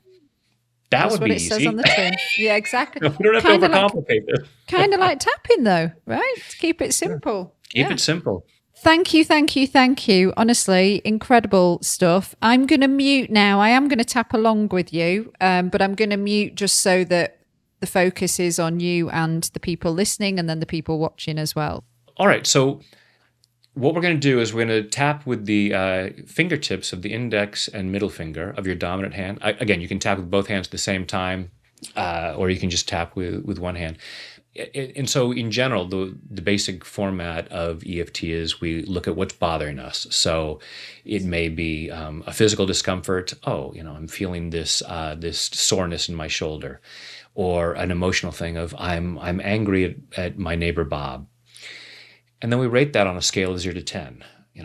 would be easy. That's what it says on the tin. Yeah, exactly. We don't have to overcomplicate this. Kind of like tapping, though, right? Keep it simple. Keep it simple. Thank you. Honestly, incredible stuff. I'm going to mute now. I am going to tap along with you, but I'm going to mute just so that the focus is on you and the people listening and then the people watching as well. All right. So what we're going to do is we're going to tap with the fingertips of the index and middle finger of your dominant hand. Again, you can tap with both hands at the same time, or you can just tap with one hand. And so in general, the basic format of EFT is we look at what's bothering us. So it may be a physical discomfort. Oh, I'm feeling this soreness in my shoulder. Or an emotional thing of I'm angry at my neighbor Bob. And then we rate that on a scale of 0 to 10.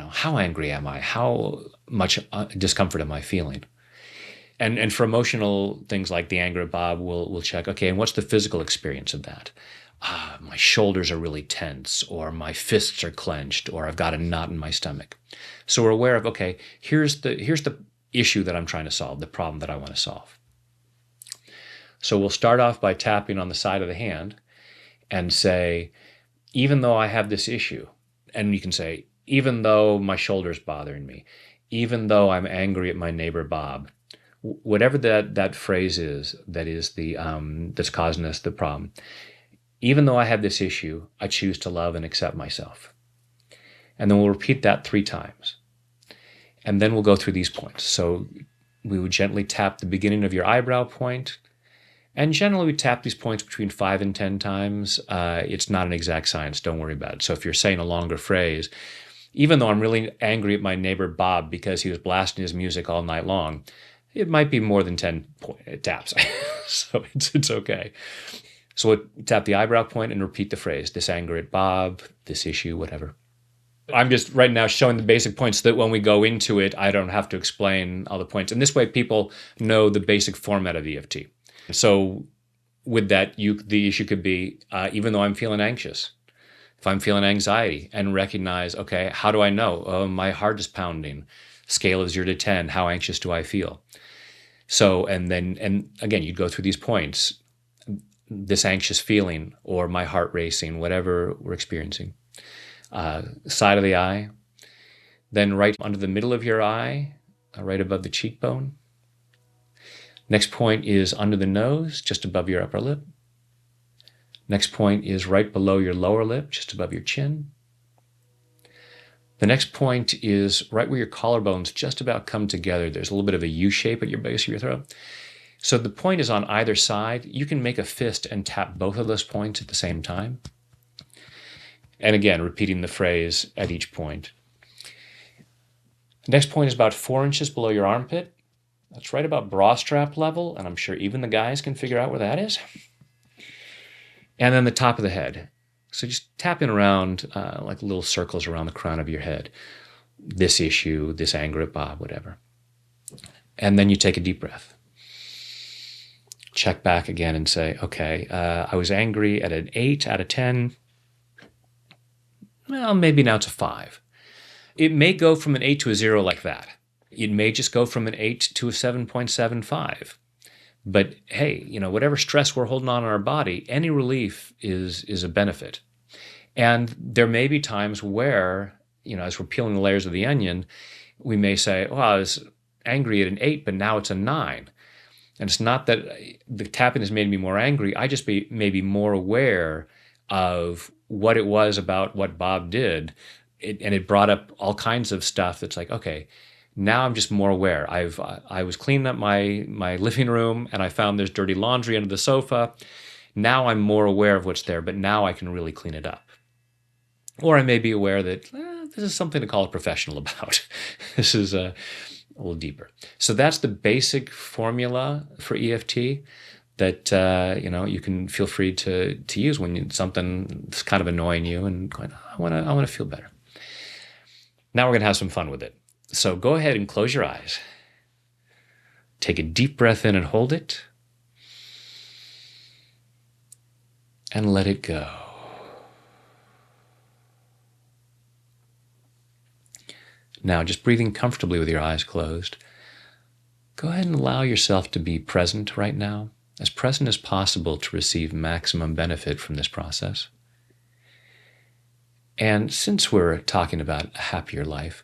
How angry am I? How much discomfort am I feeling? And for emotional things like the anger at Bob, we'll check, okay, and what's the physical experience of that? My shoulders are really tense, or my fists are clenched, or I've got a knot in my stomach. So we're aware of, okay, here's the issue that I'm trying to solve, the problem that I want to solve. So we'll start off by tapping on the side of the hand and say, even though I have this issue, and you can say, even though my shoulder's bothering me, even though I'm angry at my neighbor Bob, whatever that phrase is, that is that's causing us the problem, even though I have this issue, I choose to love and accept myself. And then we'll repeat that 3 times. And then we'll go through these points. So we would gently tap the beginning of your eyebrow point. And generally, we tap these points between 5 and 10 times. It's not an exact science. Don't worry about it. So if you're saying a longer phrase, even though I'm really angry at my neighbor Bob because he was blasting his music all night long, it might be more than 10 taps. So it's okay. So we'll tap the eyebrow point and repeat the phrase, this anger at Bob, this issue, whatever. I'm just right now showing the basic points so that when we go into it, I don't have to explain all the points. And this way, people know the basic format of EFT. So with that, the issue could be, even though I'm feeling anxious, if I'm feeling anxiety, and recognize, okay, how do I know? Oh, my heart is pounding. Scale of 0 to 10, how anxious do I feel? So, and again, you'd go through these points, this anxious feeling or my heart racing, whatever we're experiencing. Side of the eye, then right under the middle of your eye, right above the cheekbone. Next point is under the nose, just above your upper lip. Next point is right below your lower lip, just above your chin. The next point is right where your collarbones just about come together. There's a little bit of a U shape at your base of your throat. So the point is on either side. You can make a fist and tap both of those points at the same time. And again, repeating the phrase at each point. Next point is about 4 inches below your armpit. That's right about bra strap level, and I'm sure even the guys can figure out where that is. And then the top of the head. So just tapping around like little circles around the crown of your head. This issue, this anger at Bob, whatever. And then you take a deep breath. Check back again and say, okay, I was angry at an 8 out of 10. Well, maybe now it's a 5. It may go from an 8 to a 0 like that. It may just go from an 8 to a 7.75. But hey, whatever stress we're holding on in our body, any relief is a benefit. And there may be times where, as we're peeling the layers of the onion, we may say, well, I was angry at an 8, but now it's a 9. And it's not that the tapping has made me more angry. I just may be more aware of what it was about what Bob did. And it brought up all kinds of stuff that's like, okay, now I'm just more aware. I was cleaning up my living room and I found there's dirty laundry under the sofa. Now I'm more aware of what's there, but now I can really clean it up. Or I may be aware that this is something to call a professional about. This is a little deeper. So that's the basic formula for EFT that you can feel free to use when something's kind of annoying you and going, I want to feel better. Now we're going to have some fun with it. So go ahead and close your eyes. Take a deep breath in and hold it. And let it go. Now, just breathing comfortably with your eyes closed, go ahead and allow yourself to be present right now, as present as possible to receive maximum benefit from this process. And since we're talking about a happier life,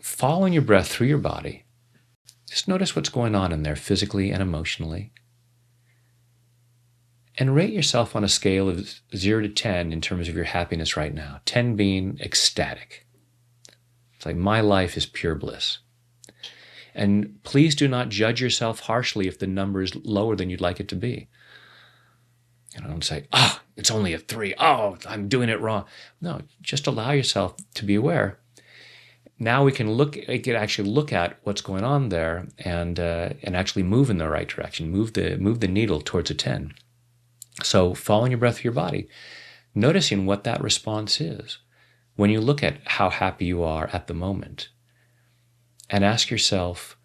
following your breath through your body, just notice what's going on in there physically and emotionally. And rate yourself on a scale of 0 to 10 in terms of your happiness right now, 10 being ecstatic. It's like my life is pure bliss. And please do not judge yourself harshly if the number is lower than you'd like it to be. Don't say, it's only a 3. Oh, I'm doing it wrong. No, just allow yourself to be aware. Now we can actually look at what's going on there and actually move in the right direction, move the needle towards a 10. So following your breath through your body, noticing what that response is when you look at how happy you are at the moment, and ask yourself,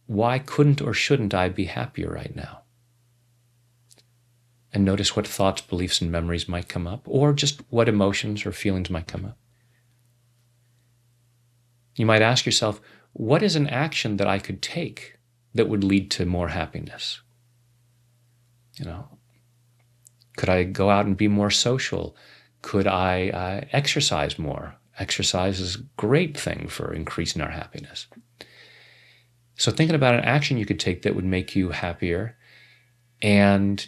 why couldn't or shouldn't I be happier right now? And notice what thoughts, beliefs, and memories might come up, or just what emotions or feelings might come up. You might ask yourself, what is an action that I could take that would lead to more happiness? Could I go out and be more social? Could I exercise more? Exercise is a great thing for increasing our happiness. So thinking about an action you could take that would make you happier, and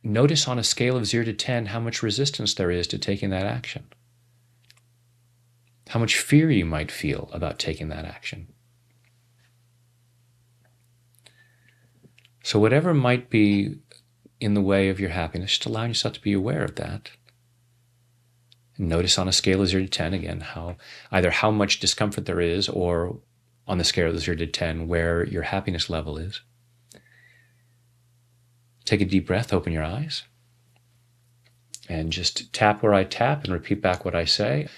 notice on a scale of 0 to 10 how much resistance there is to taking that action. How much fear you might feel about taking that action. So whatever might be in the way of your happiness, just allowing yourself to be aware of that. And notice on a scale of 0 to 10, again, either how much discomfort there is, or on the scale of 0 to 10, where your happiness level is. Take a deep breath, open your eyes, and just tap where I tap and repeat back what I say.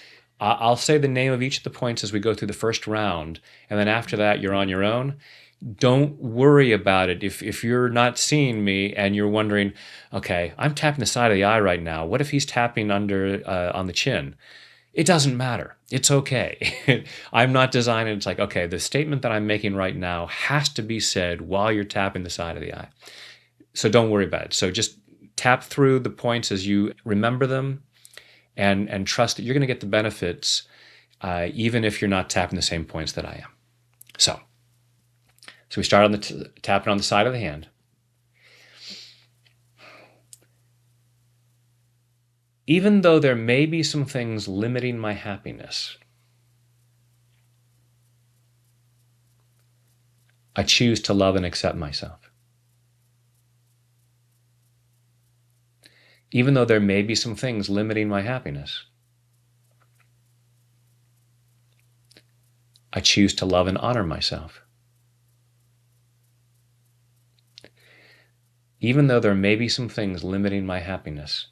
I'll say the name of each of the points as we go through the first round, and then after that, you're on your own. Don't worry about it. If you're not seeing me and you're wondering, okay, I'm tapping the side of the eye right now. What if he's tapping under on the chin? It doesn't matter. It's okay. I'm not designing. It's like, okay, the statement that I'm making right now has to be said while you're tapping the side of the eye. So don't worry about it. So just tap through the points as you remember them, and trust that you're going to get the benefits, even if you're not tapping the same points that I am. So we start on the tapping on the side of the hand. Even though there may be some things limiting my happiness, I choose to love and accept myself. Even though there may be some things limiting my happiness, I choose to love and honor myself. Even though there may be some things limiting my happiness,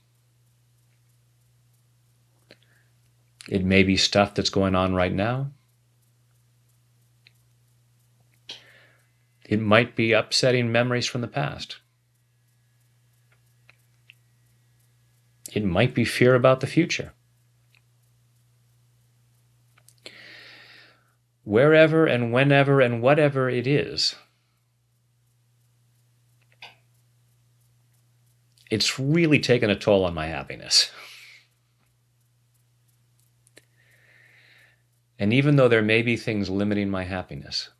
it may be stuff that's going on right now. It might be upsetting memories from the past. It might be fear about the future. Wherever and whenever and whatever it is, it's really taken a toll on my happiness. And even though there may be things limiting my happiness,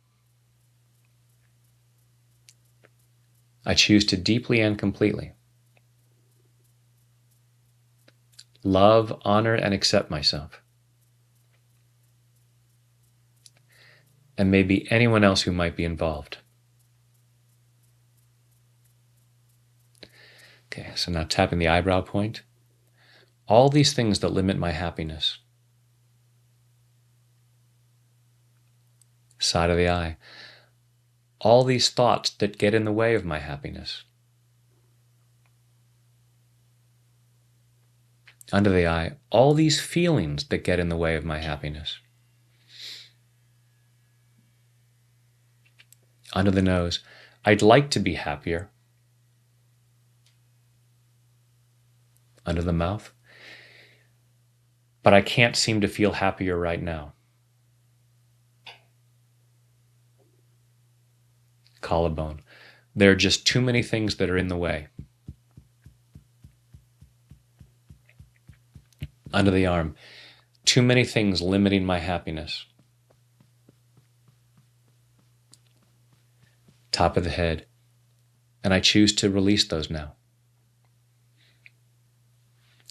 I choose to deeply and completely love, honor, and accept myself, and maybe anyone else who might be involved. Okay, so now tapping the eyebrow point. All these things that limit my happiness. Side of the eye. All these thoughts that get in the way of my happiness. Under the eye. All these feelings that get in the way of my happiness. Under the nose. I'd like to be happier. Under the mouth. But I can't seem to feel happier right now. Collarbone. There are just too many things that are in the way. Under the arm. Too many things limiting my happiness. Top of the head. And I choose to release those now.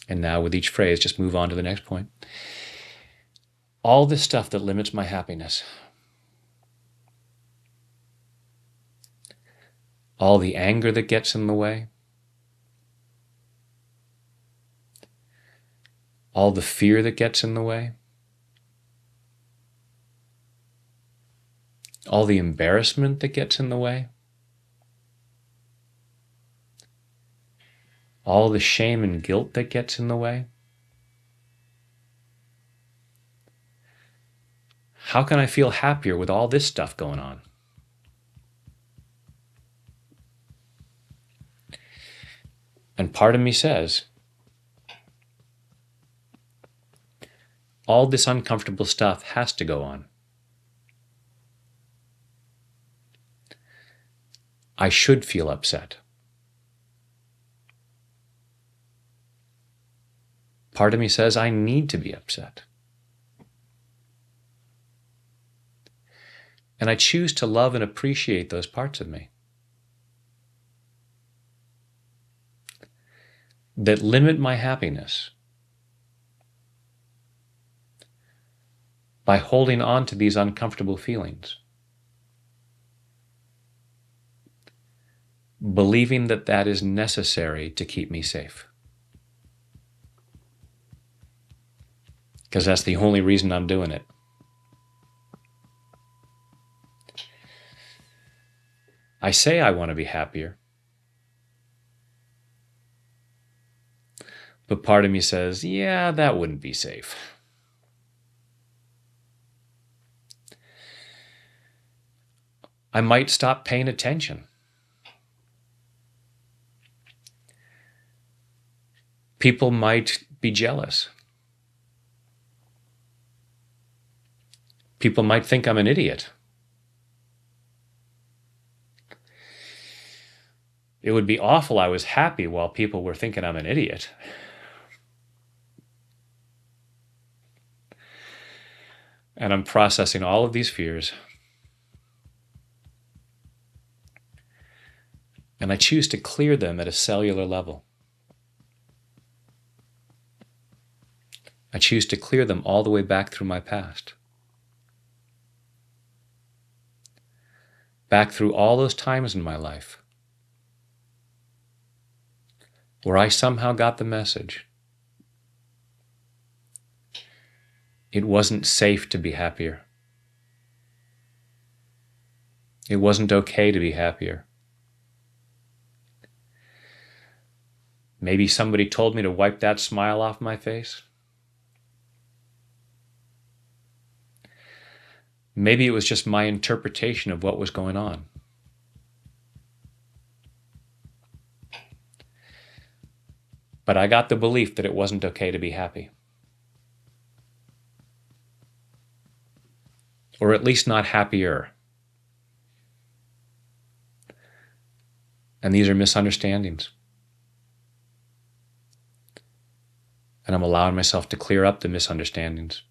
And now with each phrase, just move on to the next point. All this stuff that limits my happiness. All the anger that gets in the way. All the fear that gets in the way. All the embarrassment that gets in the way. All the shame and guilt that gets in the way. How can I feel happier with all this stuff going on? And part of me says, all this uncomfortable stuff has to go on. I should feel upset. Part of me says I need to be upset. And I choose to love and appreciate those parts of me that limit my happiness by holding on to these uncomfortable feelings, believing that that is necessary to keep me safe. Because that's the only reason I'm doing it. I say I want to be happier, but part of me says, yeah, that wouldn't be safe. I might stop paying attention. People might be jealous. People might think I'm an idiot. It would be awful I was happy while people were thinking I'm an idiot. And I'm processing all of these fears. And I choose to clear them at a cellular level. I choose to clear them all the way back through my past. Back through all those times in my life where I somehow got the message. It wasn't safe to be happier. It wasn't okay to be happier. Maybe somebody told me to wipe that smile off my face. Maybe it was just my interpretation of what was going on. But I got the belief that it wasn't okay to be happy. Or at least not happier. And these are misunderstandings. And I'm allowing myself to clear up the misunderstandings.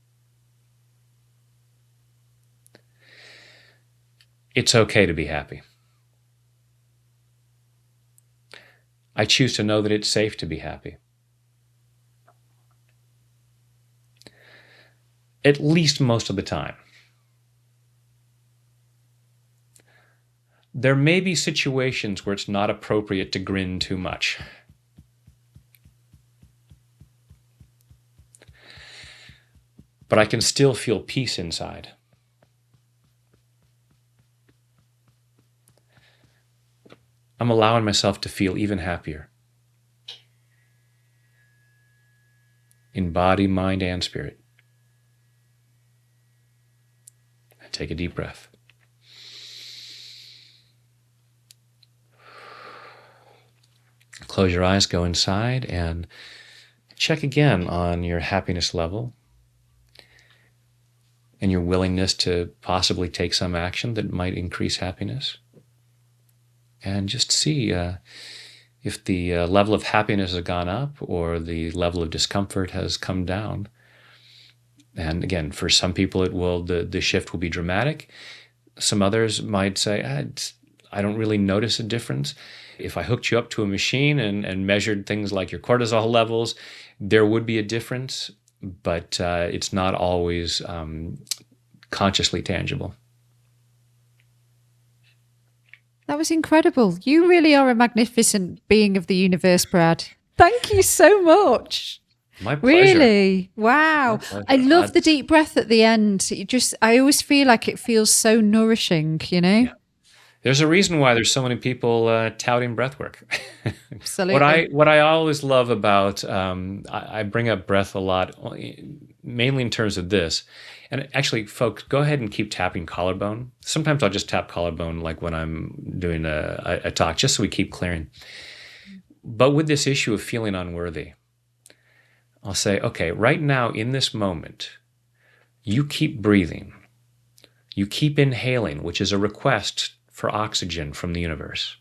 It's okay to be happy. I choose to know that it's safe to be happy. At least most of the time. There may be situations where it's not appropriate to grin too much. But I can still feel peace inside. I'm allowing myself to feel even happier. In body, mind, and spirit. Take a deep breath. Close your eyes, go inside, and check again on your happiness level and your willingness to possibly take some action that might increase happiness. And just see if the level of happiness has gone up or the level of discomfort has come down. And again, for some people, the shift will be dramatic. Some others might say, I don't really notice a difference. If I hooked you up to a machine and measured things like your cortisol levels, there would be a difference, but it's not always consciously tangible. That was incredible. You really are a magnificent being of the universe, Brad. Thank you so much. My pleasure. Really? Wow. I love the deep breath at the end. I always feel like it feels so nourishing, you know? Yeah. There's a reason why there's so many people touting breath work. Absolutely. What I always love about, I bring up breath a lot, mainly in terms of this. And actually, folks, go ahead and keep tapping collarbone. Sometimes I'll just tap collarbone like when I'm doing a talk, just so we keep clearing. But with this issue of feeling unworthy, I'll say, okay, right now in this moment, you keep breathing. You keep inhaling, which is a request for oxygen from the universe.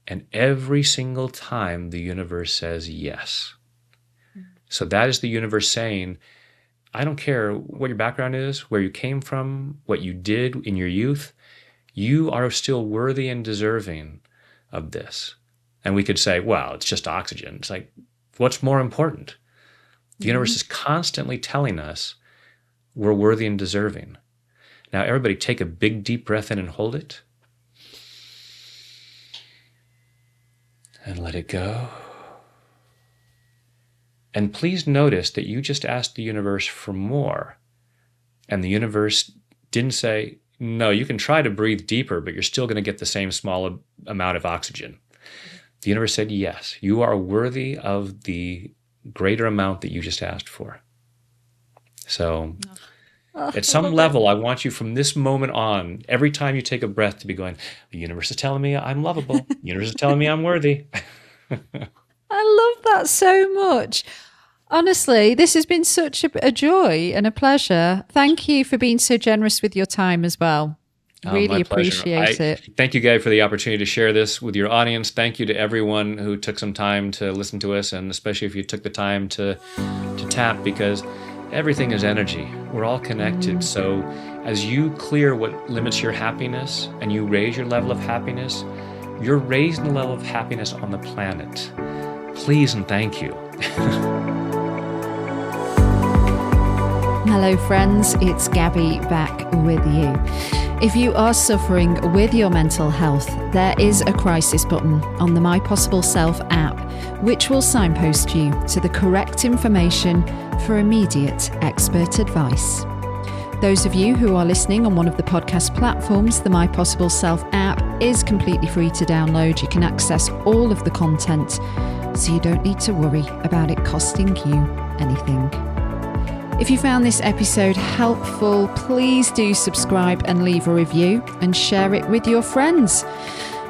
And every single time the universe says yes. So that is the universe saying, I don't care what your background is, where you came from, what you did in your youth, you are still worthy and deserving of this. And we could say, well, it's just oxygen. It's like, what's more important? The universe is constantly telling us we're worthy and deserving. Now, everybody take a big, deep breath in and hold it. And let it go. And please notice that you just asked the universe for more. And the universe didn't say, no, you can try to breathe deeper, but you're still going to get the same small amount of oxygen. The universe said, yes, you are worthy of the greater amount that you just asked for. So at some level, I want you from this moment on, every time you take a breath, to be going, the universe is telling me I'm lovable. The universe is telling me I'm worthy. I love that so much. Honestly, this has been such a joy and a pleasure. Thank you for being so generous with your time as well. Really appreciate it. Thank you, Gabby, for the opportunity to share this with your audience. Thank you to everyone who took some time to listen to us, and especially if you took the time to tap, because everything is energy. We're all connected. So as you clear what limits your happiness and you raise your level of happiness, you're raising the level of happiness on the planet. Please and thank you. Hello friends, it's Gabby back with you. If you are suffering with your mental health, there is a crisis button on the My Possible Self app, which will signpost you to the correct information for immediate expert advice. Those of you who are listening on one of the podcast platforms, the My Possible Self app is completely free to download. You can access all of the content, so you don't need to worry about it costing you anything. If you found this episode helpful, please do subscribe and leave a review and share it with your friends.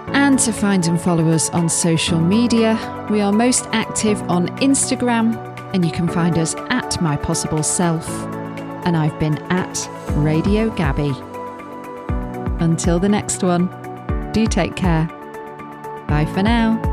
And to find and follow us on social media, we are most active on Instagram, and you can find us at My Possible Self. And I've been at Radio Gabby. Until the next one, do take care. Bye for now.